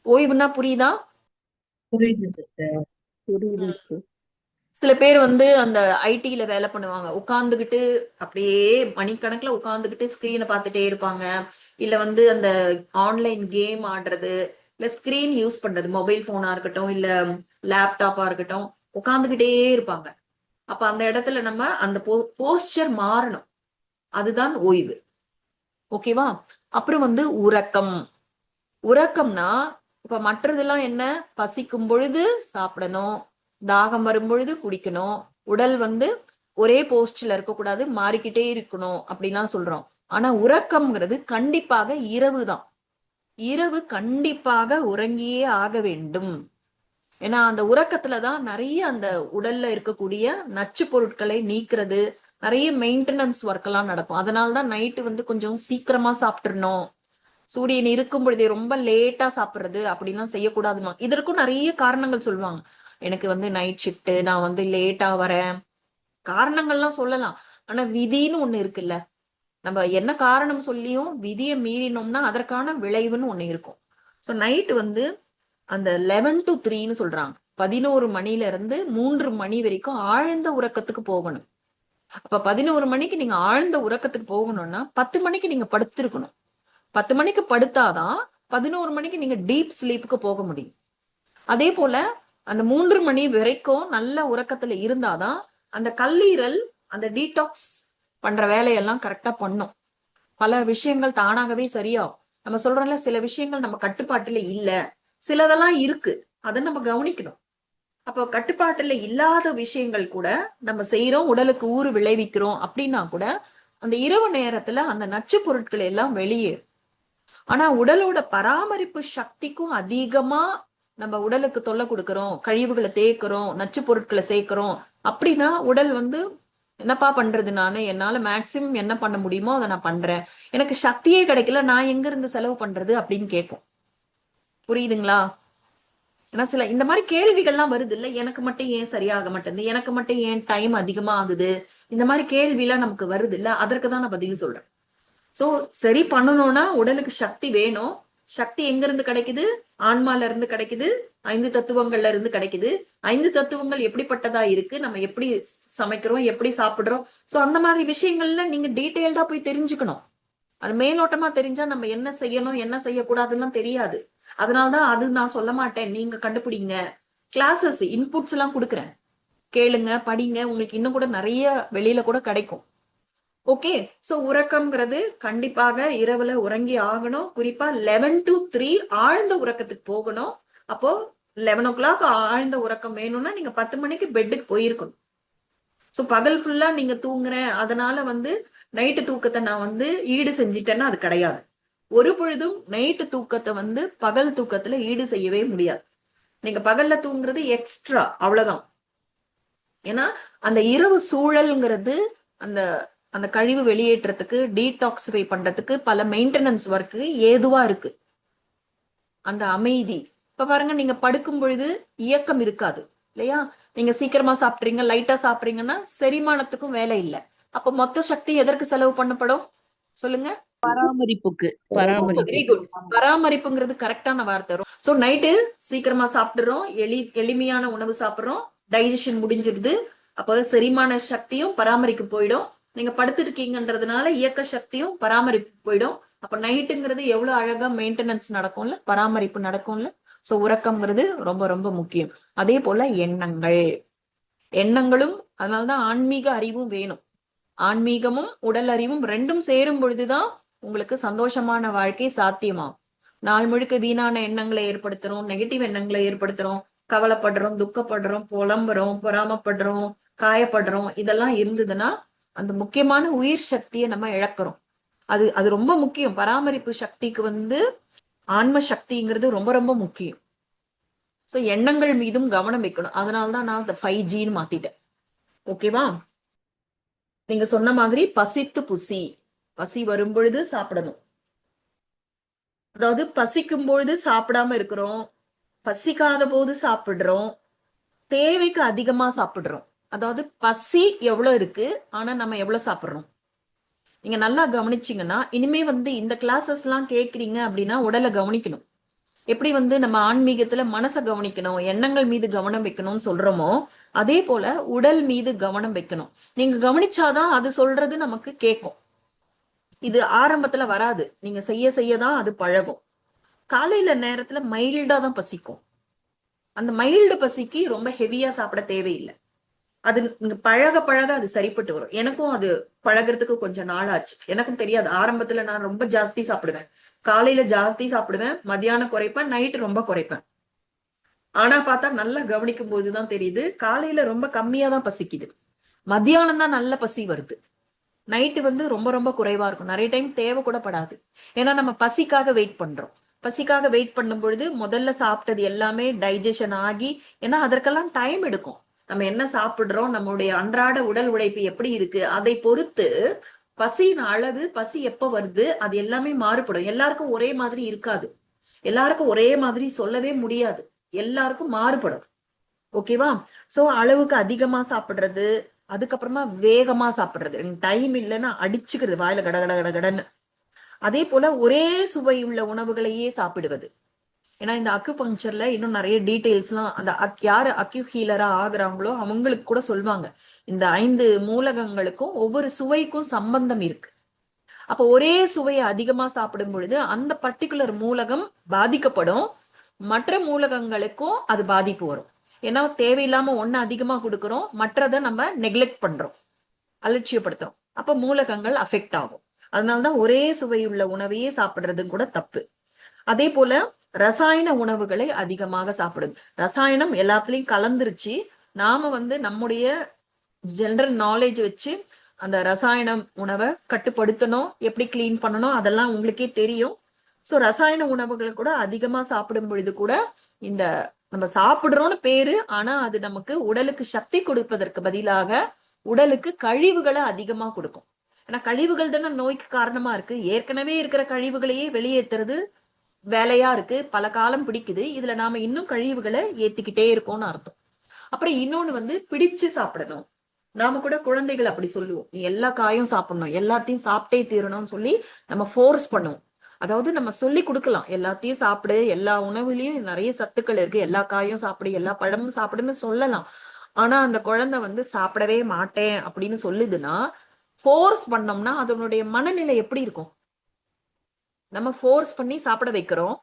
ஓய்வுனா புரியுதா? புரியுது சிஸ்டர். புரியுது. சில பேர் வந்து அந்த ஐடில வேலை பண்ணுவாங்க, உட்கார்ந்துகிட்டு அப்படியே மணிக்கணக்குல உட்கார்ந்துகிட்டு ஸ்கிரீனை பார்த்துட்டே இருப்பாங்க. இல்ல வந்து அந்த ஆன்லைன் கேம் ஆடுறது, இல்ல ஸ்கிரீன் யூஸ் பண்றது, மொபைல் போனா இருக்கட்டும் இல்ல லேப்டாப்பா இருக்கட்டும், உட்கார்ந்துகிட்டே இருப்பாங்க. அப்ப அந்த இடத்துல நம்ம அந்த போஸ்டர் மாறணும். அதுதான் ஓய்வு. ஓகேவா? அப்புறம் வந்து உறக்கம். உறக்கம்னா இப்ப மற்றதெல்லாம் என்ன? பசிக்கும் பொழுது சாப்பிடணும், தாகம் வரும் பொழுது குடிக்கணும், உடல் வந்து ஒரே போஸ்ட்ல இருக்கக்கூடாது, மாறிக்கிட்டே இருக்கணும் அப்படிலாம் சொல்றோம். ஆனா உறக்கம்ங்கிறது கண்டிப்பாக இரவு தான். இரவு கண்டிப்பாக உறங்கியே ஆக வேண்டும். ஏன்னா அந்த உறக்கத்துலதான் நிறைய அந்த உடல்ல இருக்கக்கூடிய நச்சு பொருட்களை நீக்கிறது, நிறைய மெயின்டெனன்ஸ் ஒர்க் எல்லாம் நடக்கும். அதனாலதான் நைட்டு வந்து கொஞ்சம் சீக்கிரமா சாப்பிட்டுறணும். சூரியன் இருக்கும் பொழுதே ரொம்ப லேட்டா சாப்பிடுறது அப்படிலாம் செய்யக்கூடாதுமா. இதற்கும் நிறைய காரணங்கள் சொல்லுவாங்க. எனக்கு வந்து நைட் ஷிஃப்ட், நான் வந்து லேட்டா வரேன், காரணங்கள்லாம் சொல்லலாம். ஆனா விதின்னு ஒண்ணு இருக்குல்ல, நம்ம என்ன காரணம் சொல்லியும் விதியை மீறினோம்னா அதற்கான விளைவுன்னு ஒண்ணு இருக்கும். சோ நைட் வந்து அந்த 11 to 3ன்னு சொல்றாங்க. 11 மணில இருந்து 3 மணி வரைக்கும் ஆழ்ந்த உறக்கத்துக்கு போகணும். அப்ப 11 மணிக்கு நீங்க ஆழ்ந்த உறக்கத்துக்கு போகணும்னா 10 மணிக்கு நீங்க படுத்திருக்கணும். 10 மணிக்கு படுத்தாதான் 11 மணிக்கு நீங்க டீப் ஸ்லீப்புக்கு போக முடியும். அதே போல அந்த 3 மணி வரைக்கும் நல்ல உறக்கத்துல இருந்தாதான் அந்த கல்லீரல் அந்த டீடாக்ஸ் பண்ற வேலையெல்லாம் கரெக்டா பண்ணும். பல விஷயங்கள் தானாகவே சரியாகும். நம்ம சொல்றோம்ல, சில விஷயங்கள் நம்ம கட்டுப்பாட்டுல இல்ல, சிலதெல்லாம் இருக்கு. அதை நம்ம கவனிக்கணும். அப்போ கட்டுப்பாட்டுல இல்லாத விஷயங்கள் கூட நம்ம செய்யறோம், உடலுக்கு ஊறு விளைவிக்கிறோம் அப்படின்னா கூட அந்த இரவு நேரத்துல அந்த நச்சு பொருட்கள் எல்லாம் வெளியேறும். ஆனா உடலோட பராமரிப்பு சக்திக்கும் அதிகமா நம்ம உடலுக்கு தொல்லை கொடுக்கறோம், கழிவுகளை தேய்க்கிறோம், நச்சு பொருட்களை சேர்க்கிறோம் அப்படின்னா உடல் வந்து என்னப்பா பண்றது, என்னால மேக்சிமம் என்ன பண்ண முடியுமோ அதை நான் பண்றேன், எனக்கு சக்தியே கிடைக்கல, நான் எங்க இருந்து செலவு பண்றது அப்படின்னு கேட்கும். புரியுதுங்களா? ஏன்னா சில இந்த மாதிரி கேள்விகள்லாம் வருது இல்ல, எனக்கு மட்டும் ஏன் சரியாக மாட்டேங்குது, எனக்கு மட்டும் ஏன் டைம் அதிகமா ஆகுது, இந்த மாதிரி கேள்வி எல்லாம் நமக்கு வருது இல்ல, அதற்கு தான் நான் பதில் சொல்றேன். சோ சரி பண்ணணும்னா உடலுக்கு சக்தி வேணும். சக்தி எங்க இருந்து கிடைக்குது? ஆன்மால இருந்து கிடைக்குது, 5 தத்துவங்கள்ல இருந்து கிடைக்குது. 5 தத்துவங்கள் எப்படிப்பட்டதா இருக்கு, நம்ம எப்படி சமைக்கிறோம், எப்படி சாப்பிடுறோம், சோ அந்த மாதிரி விஷயங்கள்ல நீங்க டீட்டெயில்டா போய் தெரிஞ்சுக்கணும். அது மேலோட்டமா தெரிஞ்சா நம்ம என்ன செய்யணும் என்ன செய்யக்கூடாதுன்னு தெரியாது. அதனாலதான் அது நான் சொல்ல மாட்டேன், நீங்க கண்டுபிடிங்க. கிளாஸஸ் இன்புட்ஸ் எல்லாம் கொடுக்குறேன், கேளுங்க, படிங்க, உங்களுக்கு இன்னும் கூட நிறைய வெளியில கூட கிடைக்கும். ஓகே. சோ உறக்கம்ங்கிறது கண்டிப்பாக இரவுல உறங்கி ஆகணும். குறிப்பா 11 to 3 ஆழ்ந்த உறக்கத்துக்கு போகணும். அப்போ 11 o'clock ஆழ்ந்த உறக்கம் வேணும்னா நீங்க 10 மணிக்கு பெட்டுக்கு போயிருக்கணும். சோ பகல் ஃபுல்லா நீங்க தூங்குறேன் அதனால நைட்டு தூக்கத்தை நான் ஈடு செஞ்சிட்டேன்னா அது கிடையாது. ஒரு பொழுதும் நைட்டு தூக்கத்தை பகல் தூக்கத்துல ஈடு செய்யவே முடியாது. நீங்க பகல்ல தூங்குறது எக்ஸ்ட்ரா, அவ்வளவுதான். ஏன்னா அந்த இரவு சூழல்ங்கிறது அந்த அந்த கழிவு வெளியேற்றத்துக்கு, டீடாக்சிஃபை பண்றதுக்கு பல மெயின்டெனன்ஸ் ஒர்க்கு ஏதுவா இருக்கு. அந்த அமைதி, இப்ப பாருங்க, நீங்க படுக்கும் பொழுது இயக்கம் இருக்காது இல்லையா? நீங்க சீக்கிரமா சாப்பிட்றீங்க, லைட்டா சாப்பிட்றீங்கன்னா செரிமானத்துக்கும் வேலை இல்லை. அப்ப மொத்த சக்தி எதற்கு செலவு பண்ணப்படும் சொல்லுங்க? பராமரிப்புக்கு. Very good. பராமரிப்புங்கிறது கரெக்டான வார்த்தை. சோ நைட்டு சீக்கிரமா சாப்பிடுறோம், எளிமையான உணவு சாப்பிடுறோம், டைஜஷன் முடிஞ்சிருது. அப்ப செரிமான சக்தியும் பராமரிக்க போயிடும். நீங்க படுத்திருக்கீங்கன்றதுனால இயக்க சக்தியும் பராமரிப்பு போயிடும். அப்ப நைட்டுங்கிறது எவ்வளவு அழகா மெயின்டெனன்ஸ் நடக்கும்ல, பராமரிப்பு நடக்கும்ல. சோ உறக்கம்ங்கிறது ரொம்ப ரொம்ப முக்கியம். அதே போல எண்ணங்களும் அதனாலதான் ஆன்மீக அறிவும் வேணும். ஆன்மீகமும் உடல் அறிவும் ரெண்டும் சேரும் பொழுதுதான் உங்களுக்கு சந்தோஷமான வாழ்க்கை சாத்தியமாகும். நாள் முழுக்க வீணான எண்ணங்களை ஏற்படுத்துறோம், நெகட்டிவ் எண்ணங்களை ஏற்படுத்துறோம், கவலைப்படுறோம், துக்கப்படுறோம், புலம்புறோம், பொறாமப்படுறோம், காயப்படுறோம், இதெல்லாம் இருந்ததுன்னா அந்த முக்கியமான உயிர் சக்தியை நம்ம இழக்கிறோம். அது அது ரொம்ப முக்கியம். பராமரிப்பு சக்திக்கு ஆன்ம சக்திங்கிறது ரொம்ப ரொம்ப முக்கியம். சோ எண்ணங்கள் மீதும் கவனம் வைக்கணும். அதனாலதான் நான் அந்த 5Gன்னு மாத்திட்டேன். ஓகேவா? நீங்க சொன்ன மாதிரி பசித்து புசி, பசி வரும் பொழுது சாப்பிடணும். அதாவது பசிக்கும் பொழுது சாப்பிடாம இருக்கிறோம், பசிக்காத போது சாப்பிடுறோம், தேவைக்கு அதிகமா சாப்பிடுறோம். அதாவது பசி எவ்வளவு இருக்கு, ஆனா நம்ம எவ்வளவு சாப்பிடுறோம். நீங்க நல்லா கவனிச்சீங்கன்னா இனிமே இந்த கிளாஸஸ் எல்லாம் கேக்குறீங்க அப்படின்னா உடலை கவனிக்கணும். எப்படி நம்ம ஆன்மீகத்துல மனசை கவனிக்கணும், எண்ணங்கள் மீது கவனம் வைக்கணும்னு சொல்றோமோ அதே போல உடல் மீது கவனம் வைக்கணும். நீங்க கவனிச்சாதான் அது சொல்றது நமக்கு கேட்கும். இது ஆரம்பத்துல வராது, நீங்க செய்ய செய்யதான் அது பழகும். காலையில நேரத்துல மைல்டா தான் பசிக்கும். அந்த மைல்டு பசிக்கு ரொம்ப ஹெவியா சாப்பிட தேவையில்லை. அது நீங்க பழக பழக அது சரிப்பட்டு வரும். எனக்கும் அது பழகிறதுக்கு கொஞ்சம் நாள் ஆச்சு. எனக்கும் தெரியாது. ஆரம்பத்துல நான் ரொம்ப ஜாஸ்தி சாப்பிடுவேன், காலையில ஜாஸ்தி சாப்பிடுவேன், மத்தியானம் குறைப்பேன், நைட்டு ரொம்ப குறைப்பேன். ஆனா பார்த்தா நல்லா கவனிக்கும் போதுதான் தெரியுது, காலையில ரொம்ப கம்மியா தான் பசிக்குது, மத்தியானம் தான் நல்ல பசி வருது, நைட்டு ரொம்ப ரொம்ப குறைவா இருக்கும். நிறைய டைம் தேவை கூட படாது. ஏன்னா நம்ம பசிக்காக வெயிட் பண்றோம். பசிக்காக வெயிட் பண்ணும் பொழுது முதல்ல சாப்பிட்டது எல்லாமே டைஜஷன் ஆகி, ஏன்னா அதற்கெல்லாம் டைம் எடுக்கும். நம்ம என்ன சாப்பிடுறோம், நம்மளுடைய அன்றாட உடல் உழைப்பு எப்படி இருக்கு, அதை பொறுத்து பசியின் அளவு, பசி எப்ப வருது, அது எல்லாமே மாறுபடும். எல்லாருக்கும் ஒரே மாதிரி இருக்காது, எல்லாருக்கும் ஒரே மாதிரி சொல்லவே முடியாது, எல்லாருக்கும் மாறுபடும். ஓகேவா? சோ அளவுக்கு அதிகமா சாப்பிடுறது, அதுக்கப்புறமா வேகமா சாப்பிடுறது, டைம் இல்லைன்னா அடிச்சுக்கிறது வாயில கட கட கட கடன்னு. அதே போல ஒரே சுவை உள்ள உணவுகளையே சாப்பிடுவது. ஏன்னா இந்த அக்யூபங்க்சர்ல இன்னும் நிறைய டீடைல்ஸ் எல்லாம் அந்த யாரு அக்யூ ஹீலரா ஆகுறாங்களோ அவங்களுக்கு கூட சொல்லுவாங்க, இந்த 5 மூலகங்களுக்கும் ஒவ்வொரு சுவைக்கும் சம்பந்தம் இருக்கு. அப்ப ஒரே சுவையை அதிகமா சாப்பிடும் பொழுது அந்த பர்டிகுலர் மூலகம் பாதிக்கப்படும், மற்ற மூலகங்களுக்கும் அது பாதிப்பு வரும். ஏன்னா தேவையில்லாம ஒண்ணு அதிகமா கொடுக்கறோம், மற்றதை நம்ம நெக்லெக்ட் பண்றோம், அலட்சியப்படுத்துறோம். அப்ப மூலகங்கள் அஃபெக்ட் ஆகும். அதனாலதான் ஒரே சுவையுள்ள உணவையே சாப்பிடுறது கூட தப்பு. அதே போல ரசாயன உணவுகளை அதிகமாக சாப்பிடுது. ரசாயனம் எல்லாத்துலயும் கலந்துருச்சு. நாம வந்து நம்முடைய ஜெனரல் நாலேஜ் வச்சு அந்த ரசாயன உணவை கட்டுப்படுத்தணும், எப்படி கிளீன் பண்ணணும் அதெல்லாம் உங்களுக்கே தெரியும். ஸோ ரசாயன உணவுகளை கூட அதிகமா சாப்பிடும் பொழுது கூட இந்த நம்ம சாப்பிடுறோம்னு பேரு, ஆனா அது நமக்கு உடலுக்கு சக்தி கொடுப்பதற்கு பதிலாக உடலுக்கு கழிவுகளை அதிகமா கொடுக்கும். ஏன்னா கழிவுகள் தானே நோய்க்கு காரணமா இருக்கு. ஏற்கனவே இருக்கிற கழிவுகளையே வெளியேற்றுறது வேலையா இருக்கு, பல காலம் பிடிக்குது. இதுல நாம இன்னும் கழிவுகளை ஏத்திக்கிட்டே இருக்கோம்னு அர்த்தம். அப்புறம் இன்னொன்னு வந்து பிடிச்சு சாப்பிடணும். நாம கூட குழந்தைகள் அப்படி சொல்லுவோம், நீ எல்லா காயும் சாப்பிடணும், எல்லாத்தையும் சாப்பிட்டே தீரணும்னு சொல்லி நம்ம ஃபோர்ஸ் பண்ணுவோம். அதாவது நம்ம சொல்லி கொடுக்கலாம், எல்லாத்தையும் சாப்பிடு, எல்லா உணவுலயும் நிறைய சத்துக்கள் இருக்கு, எல்லா காயும் சாப்பிடு, எல்லா பழமும் சாப்பிடுன்னு சொல்லலாம். ஆனா அந்த குழந்தை வந்து சாப்பிடவே மாட்டேன் அப்படின்னு சொல்லுதுன்னா, ஃபோர்ஸ் பண்ணோம்னா அதனுடைய மனநிலை எப்படி இருக்கும்? நம்ம ஃபோர்ஸ் பண்ணி சாப்பிட வைக்கிறோம்,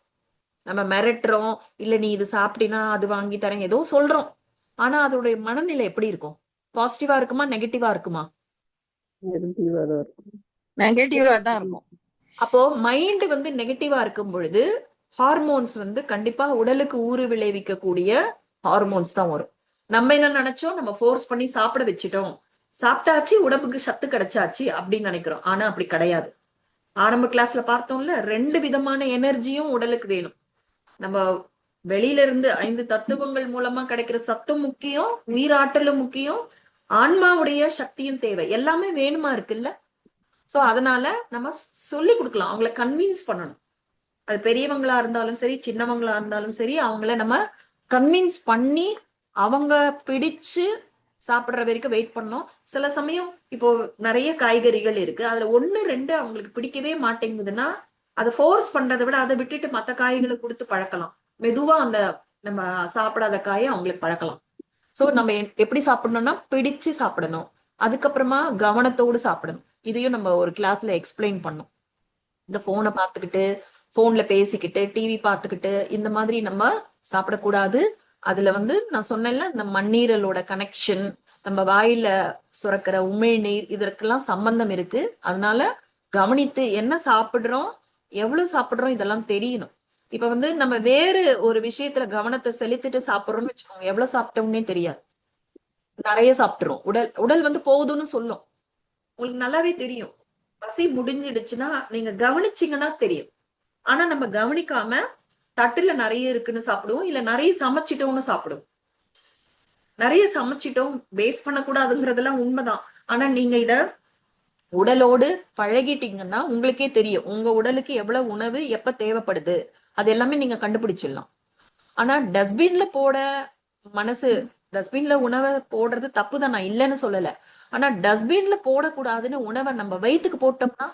நம்ம மிரட்டுறோம், இல்ல நீ இது சாப்பிட்டினா அது வாங்கி தரேன் ஏதோ சொல்றோம். ஆனா அதோடைய மனநிலை எப்படி இருக்கும்? பாசிட்டிவா இருக்குமா நெகட்டிவா இருக்குமா? நெகட்டிவா தான் இருக்கும். நெகட்டிவா தான் இருக்கும். அப்போ மைண்ட் வந்து நெகட்டிவா இருக்கும் பொழுது ஹார்மோன்ஸ் வந்து கண்டிப்பா உடலுக்கு ஊறு விளைவிக்கக்கூடிய ஹார்மோன்ஸ் தான் வரும். நம்ம என்ன நினைச்சோம், நம்ம ஃபோர்ஸ் பண்ணி சாப்பிட வச்சுட்டோம், சாப்பிட்டாச்சு உடம்புக்கு சத்து கிடைச்சாச்சு அப்படின்னு நினைக்கிறோம். ஆனா அப்படி கிடையாது. ஆரம்ப கிளாஸ்ல பார்த்தோம்ல, 2 விதமான எனர்ஜியும் உடலுக்கு வேணும். நம்ம வெளியில இருந்து 5 தத்துவங்கள் மூலமா கிடைக்கிற சத்தும் முக்கியம், உயிராற்றலும் முக்கியம், ஆன்மாவுடைய சக்தியும் தேவை. எல்லாமே வேணுமா இருக்குல்ல. சோ அதனால நம்ம சொல்லி கொடுக்கலாம், அவங்கள கன்வின்ஸ் பண்ணணும். அது பெரியவங்களா இருந்தாலும் சரி, சின்னவங்களா இருந்தாலும் சரி, அவங்கள நம்ம கன்வின்ஸ் பண்ணி அவங்க பிடிச்சு சாப்பிடுற வரைக்கும் வெயிட் பண்ணோம். சில சமயம் இப்போ நிறைய காய்கறிகள் இருக்கு, அதுல 1, 2 அவங்களுக்கு பிடிக்கவே மாட்டேங்குதுன்னா அதை ஃபோர்ஸ் பண்றதை விட அதை விட்டுட்டு மத்த காய்களை கொடுத்து பழக்கலாம். மெதுவா அந்த நம்ம சாப்பிடாத காயை அவங்களுக்கு பழக்கலாம். சோ நம்ம எப்படி சாப்பிடணும்னா பிடிச்சு சாப்பிடணும், அதுக்கப்புறமா கவனத்தோடு சாப்பிடணும். இதையும் நம்ம ஒரு கிளாஸ்ல எக்ஸ்பிளைன் பண்ணோம். இந்த போனை பார்த்துக்கிட்டு, போன்ல பேசிக்கிட்டு, டிவி பார்த்துக்கிட்டு இந்த மாதிரி நம்ம சாப்பிடக்கூடாது. அதுல வந்து நான் சொன்னேன்ல, இந்த மண்ணீரலோட கனெக்ஷன், நம்ம வாயில சுரக்கிற உமிழ்நீர், இதற்கெல்லாம் சம்பந்தம் இருக்கு. அதனால கவனித்து என்ன சாப்பிடுறோம், எவ்வளவு சாப்பிடுறோம் இதெல்லாம் தெரியணும். இப்ப வந்து நம்ம வேறு ஒரு விஷயத்துல கவனத்தை செலுத்திட்டு சாப்பிடுறோம்னு வச்சுக்கோங்க, எவ்வளவு சாப்பிட்டோம்னே தெரியாது, நிறைய சாப்பிட்டுரும். உடல் வந்து போகுதுன்னு சொல்லும். உங்களுக்கு நல்லாவே தெரியும், பசி முடிஞ்சிடுச்சுன்னா நீங்க கவனிச்சீங்கன்னா தெரியும். ஆனா நம்ம கவனிக்காம தட்டுல நிறைய இருக்குன்னு சாப்பிடுவோம், இல்ல நிறைய சமைச்சிட்டோம்னு சாப்பிடுவோம். நிறைய சமைச்சிட்டோம் வேஸ்ட் பண்ணக்கூடாதுங்கிறதெல்லாம் உண்மைதான். ஆனா நீங்க இத உடலோடு பழகிட்டீங்கன்னா உங்களுக்கே தெரியும், உங்க உடலுக்கு எவ்வளவு உணவு எப்ப தேவைப்படுது அது எல்லாமே நீங்க கண்டுபிடிச்சிடலாம். ஆனா டஸ்ட்பின்ல போட மனசு, டஸ்ட்பின்ல உணவை போடுறது தப்பு தான், நான் இல்லைன்னு சொல்லல. ஆனா டஸ்ட்பின்ல போடக்கூடாதுன்னு உணவை நம்ம வயிற்றுக்கு போட்டோம்னா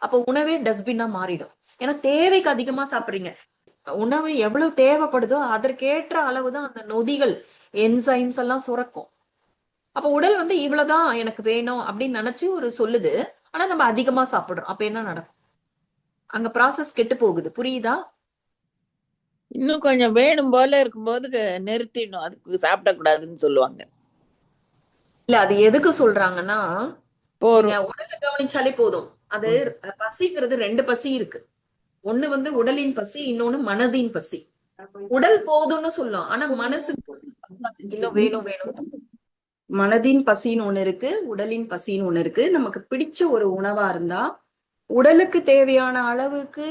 அப்ப உணவே டஸ்ட்பின்னா மாறிடும். ஏன்னா தேவைக்கு அதிகமா சாப்பிடுறீங்க. உணவு எவ்வளவு தேவைப்படுதோ அதற்கேற்ற அளவுதான் அந்த நொதிகள், என்சைம்ஸ் எல்லாம் சுரக்கும். அப்ப உடல் வந்து இவ்வளவுதான் எனக்கு வேணும் அப்படின்னு நினைச்சு ஒரு சொல்லுது. ஆனா நம்ம அதிகமா சாப்பிடுறோம், அப்ப என்ன நடக்கும்? அங்க ப்ராசஸ் கெட்டு போகுது. புரியுதா? இன்னும் கொஞ்சம் வேணும் போல இருக்கும்போது நிறுத்திடணும், அதுக்கு சாப்பிடக்கூடாதுன்னு சொல்லுவாங்க. இல்ல அது எதுக்கு சொல்றாங்கன்னா, போரும். நீங்க உடலை கவனிச்சாலே போதும். அது பசிங்கிறது 2 பசி இருக்கு. ஒண்ணு வந்து உடலின் பசி, இன்னொன்னு மனதின் பசி. உடல் போதும்னு சொல்லும், ஆனா மனசு இன்னும் வேணும் வேணும். மனதின் பசின்னு ஒண்ணு இருக்கு, உடலின் பசின்னு ஒண்ணு இருக்கு. நமக்கு பிடிச்ச ஒரு உணவா இருந்தா உடலுக்கு தேவையான அளவுக்கு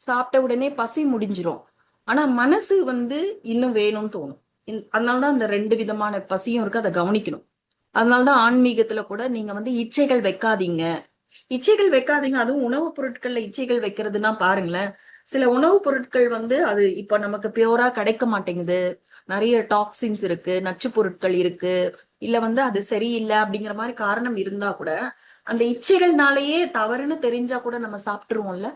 சாப்பிட்ட உடனே பசி முடிஞ்சிரும். ஆனா மனசு வந்து இன்னும் வேணும்னு தோணும். அதனாலதான் இந்த 2 விதமான பசியும் இருக்கு, அதை கவனிக்கணும். அதனாலதான் ஆன்மீகத்துல கூட நீங்க வந்து இச்சைகள் வைக்காதீங்க, இச்சைகள் வைக்காதீங்க. அதுவும் உணவுப் பொருட்கள்ல இச்சைகள் வைக்கிறதுனா பாருங்களேன், சில உணவுப் பொருட்கள் வந்து அது இப்ப நமக்கு பியூரா கிடைக்க மாட்டேங்குது, நிறைய டாக்ஸின்ஸ் இருக்கு, நச்சு பொருட்கள் இருக்கு, இல்ல வந்து அது சரியில்லை அப்படிங்கிற மாதிரி காரணம் இருந்தா கூட அந்த இச்சைகள்னாலேயே தவறுன்னு தெரிஞ்சா கூட நம்ம சாப்பிட்டுருவோம்ல.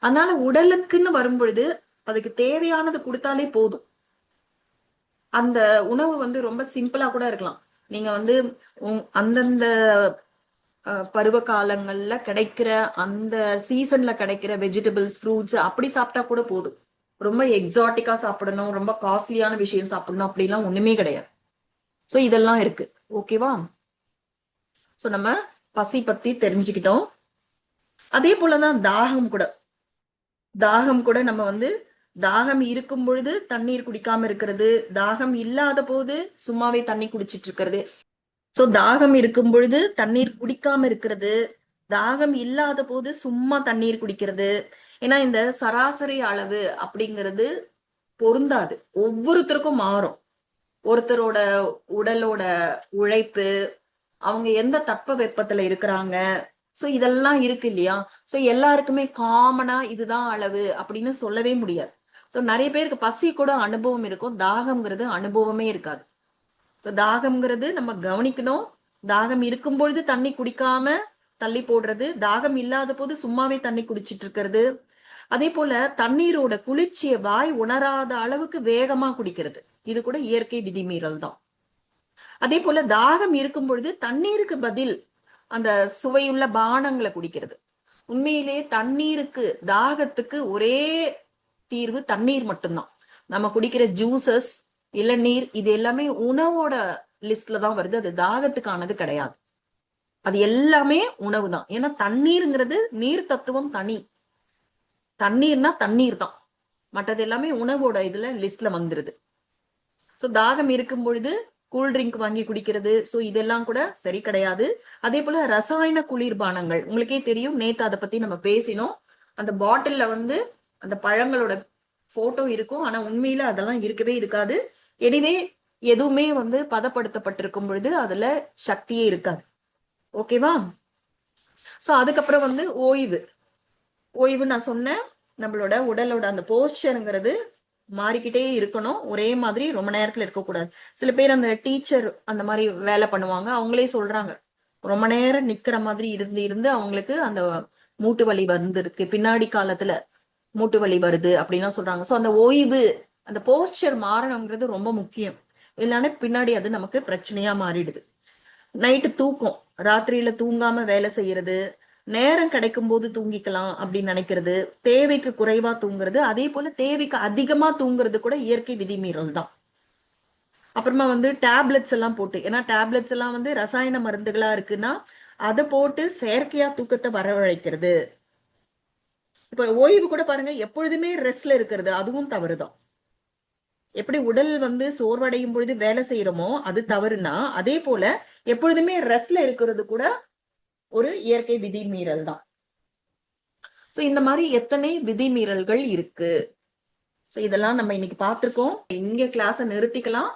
அதனால உடலுக்குன்னு வரும் பொழுது அதுக்கு தேவையானது கொடுத்தாலே போதும். அந்த உணவு வந்து ரொம்ப சிம்பிளா கூட இருக்கலாம். நீங்க வந்து அந்தந்த பருவ காலங்கள்ல கிடைக்கிற அந்த சீசன்ல கிடைக்கிற வெஜிடபிள்ஸ், ஃப்ரூட்ஸ் அப்படி சாப்பிட்டா கூட போதும். ரொம்ப எக்ஸாட்டிக்கா சாப்பிடணும், ரொம்ப காஸ்ட்லியான விஷயம் சாப்பிடணும் அப்படிலாம் ஒண்ணுமே கிடையாது. சோ இதெல்லாம் இருக்கு. ஓகேவா? சோ நம்ம பசி பத்தி தெரிஞ்சுக்கிட்டோம். அதே போலதான் தாகம் கூட. தாகம் கூட நம்ம வந்து தாகம் இருக்கும் பொழுது தண்ணீர் குடிக்காம இருக்கிறது, தாகம் இல்லாத போது சும்மாவே தண்ணி குடிச்சிட்டு இருக்கிறது. சோ தாகம் இருக்கும் பொழுது தண்ணீர் குடிக்காம இருக்கிறது, தாகம் இல்லாத போது சும்மா தண்ணீர் குடிக்கிறது. ஏன்னா இந்த சராசரி அளவு அப்படிங்கிறது பொருந்தாது, ஒவ்வொருத்தருக்கும் மாறும். ஒருத்தரோட உடலோட உழைப்பு, அவங்க எந்த தட்ப வெப்பத்துல இருக்கிறாங்க, சோ இதெல்லாம் இருக்கு இல்லையா. சோ எல்லாருக்குமே காமனா இதுதான் அளவு அப்படின்னு சொல்லவே முடியாது. சோ நிறைய பேருக்கு பசி கூட அனுபவம் இருக்கும், தாகம்ங்கிறது அனுபவமே இருக்காது. ஸோ தாகம்ங்கிறது நம்ம கவனிக்கணும். தாகம் இருக்கும் பொழுது தண்ணி குடிக்காம தள்ளி போடுறது, தாகம் இல்லாத போது சும்மாவே தண்ணி குடிச்சிட்டு இருக்கிறது. அதே போல தண்ணீரோட குளிர்ச்சியை வாய் உணராத அளவுக்கு வேகமா குடிக்கிறது, இது கூட இயற்கை விதிமீறல் தான். அதே போல தாகம் இருக்கும் பொழுது தண்ணீருக்கு பதில் அந்த சுவையுள்ள பானங்களை குடிக்கிறது. உண்மையிலே தண்ணீருக்கு, தாகத்துக்கு ஒரே தீர்வு தண்ணீர் மட்டும்தான். நம்ம குடிக்கிற ஜூசஸ், இளநீர், இது எல்லாமே உணவோட லிஸ்ட்ல தான் வருது, அது தாகத்துக்கானது கிடையாது. அது எல்லாமே உணவு தான். ஏன்னா தண்ணீருங்கிறது நீர் தத்துவம் தனி, தண்ணீர்னா தண்ணீர் தான், மற்றது எல்லாமே உணவோட இதுல லிஸ்ட்ல வந்துருது. சோ தாகம் இருக்கும் பொழுது கூல்ட்ரிங்க் வாங்கி குடிக்கிறது, சோ இதெல்லாம் கூட சரி கிடையாது. அதே போல ரசாயன குளிர்பானங்கள், உங்களுக்கே தெரியும், நேத்து அதை பத்தி நம்ம பேசினோம். அந்த பாட்டில்ல வந்து அந்த பழங்களோட போட்டோ இருக்கும், ஆனா உண்மையில அதெல்லாம் இருக்கவே இருக்காது. எனிவே எதுவுமே வந்து பதப்படுத்தப்பட்டிருக்கும் பொழுது அதுல சக்தியே இருக்காது. ஓகேவா? சோ அதுக்கப்புறம் வந்து ஓய்வு நான் சொன்னேன். நம்மளோட உடலோட அந்த போஸ்டருங்கிறது மாறிக்கிட்டே இருக்கணும், ஒரே மாதிரி ரொம்ப நேரத்துல இருக்கக்கூடாது. சில பேர் அந்த டீச்சர் அந்த மாதிரி வேலை பண்ணுவாங்க, அவங்களே சொல்றாங்க ரொம்ப நேரம் நிக்கிற மாதிரி இருந்து இருந்து அவங்களுக்கு அந்த மூட்டு வலி வந்துருக்கு, பின்னாடி காலத்துல மூட்டு வலி வருது அப்படின்லாம் சொல்றாங்க. சோ அந்த ஓய்வு, அந்த போஸ்டர் மாறணுங்கிறது ரொம்ப முக்கியம். இல்லைன்னா பின்னாடி அது நமக்கு பிரச்சனையா மாறிடுது. நைட்டு தூக்கம், ராத்திரியில தூங்காம வேலை செய்யறது, நேரம் கிடைக்கும் போது தூங்கிக்கலாம் அப்படின்னு நினைக்கிறது, தேவைக்கு குறைவா தூங்குறது, அதே போல தேவைக்கு அதிகமா தூங்குறது கூட இயற்கை விதிமீறல் தான். அப்புறமா வந்து டேப்லெட்ஸ் எல்லாம் போட்டு, ஏன்னா டேப்லெட்ஸ் எல்லாம் வந்து ரசாயன மருந்துகளா இருக்குன்னா அதை போட்டு செயற்கையா தூக்கத்தை வரவழைக்கிறது. இப்ப ஓய்வு கூட பாருங்க, எப்பொழுதுமே ரெஸ்ட்ல இருக்கிறது, அதுவும் தவறுதான். எப்படி உடல் வந்து சோர்வடையும் பொழுது வேலை செய்யறோமோ அது தவறுனா, அதே போல எப்பொழுதுமே ரெஸ்ட்ல இருக்கிறது கூட ஒரு இயற்கை விதிமீறல் தான். சோ இந்த மாதிரி எத்தனை விதிமீறல்கள் இருக்கு. சோ இதெல்லாம் நம்ம இன்னைக்கு பார்த்திருக்கோம். இங்க கிளாஸ நிறுத்திக்கலாம்,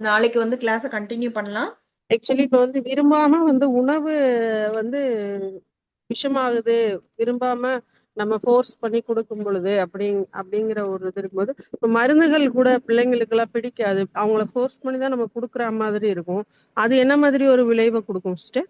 நாளைக்கு வந்து கிளாஸ கண்டினியூ பண்ணலாம். ஆக்சுவலி இப்ப வந்து விரும்பாம வந்து உணவு வந்து விஷமாகுது, விரும்பாம நம்ம ஃபோர்ஸ் பண்ணி கொடுக்கும் பொழுது அப்படிங்கிற ஒரு இது இருக்கும்போது, இப்ப மருந்துகள் கூட பிள்ளைங்களுக்கு எல்லாம் பிடிக்காது, அவங்கள ஃபோர்ஸ் பண்ணி தான் நம்ம கொடுக்குற மாதிரி இருக்கும். அது என்ன மாதிரி ஒரு விளைவை கொடுக்கும் சிஸ்டர்?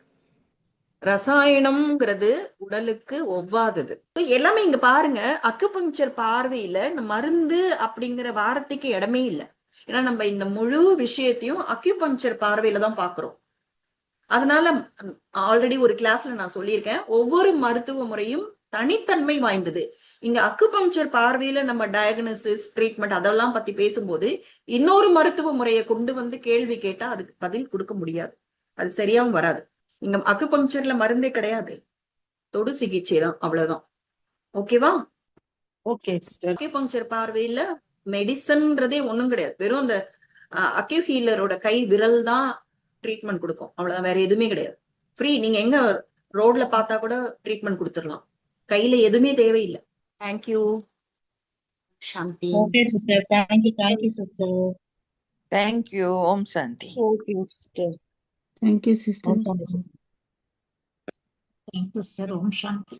ரசாயனம்ங்கிறது உடலுக்கு ஒவ்வாதது. எல்லாமே இங்க பாருங்க, அக்குபங்சர் பார்வையில இந்த மருந்து அப்படிங்கிற வார்த்தைக்கு இடமே இல்லை. ஏன்னா நம்ம இந்த முழு விஷயத்தையும் அக்யூபங்சர் பார்வையில தான் பாக்குறோம். அதனால ஆல்ரெடி ஒரு கிளாஸ்ல நான் சொல்லியிருக்கேன், ஒவ்வொரு மருத்துவ முறையும் தனித்தன்மை வாய்ந்தது. இங்க அக்குபங்சர் பார்வையில நம்ம டயக்னோசிஸ், ட்ரீட்மெண்ட் அதெல்லாம் பத்தி பேசும்போது இன்னொரு மருத்துவ முறையை கொண்டு வந்து கேள்வி கேட்டா அதுக்கு பதில் கொடுக்க முடியாது, அது சரியாவும் வராது. இங்க அக்குபங்சர்ல மருந்தே கிடையாது, தொடு சிகிச்சை தான், அவ்வளவுதான். ஓகேவா? Okay sister. அக்யூபங்சர் பார்வையில மெடிசன்ன்றதே ஒண்ணும் கிடையாது, வெறும் அந்த அக்யூ ஹீலரோட கை விரல் தான் ட்ரீட்மெண்ட் கொடுக்கும், அவ்வளவுதான், வேற எதுவுமே கிடையாது. ஃப்ரீ, நீங்க எங்க ரோட்ல பார்த்தா கூட ட்ரீட்மெண்ட் கொடுத்துடலாம், கையில எதுவுமே தேவையில்லை. Thank you Shanti. Okay, sister. Thank you, sister. Thank you. Om Shanti. Okay sister. Thank you sister. Thank you, sister. Om Shanti.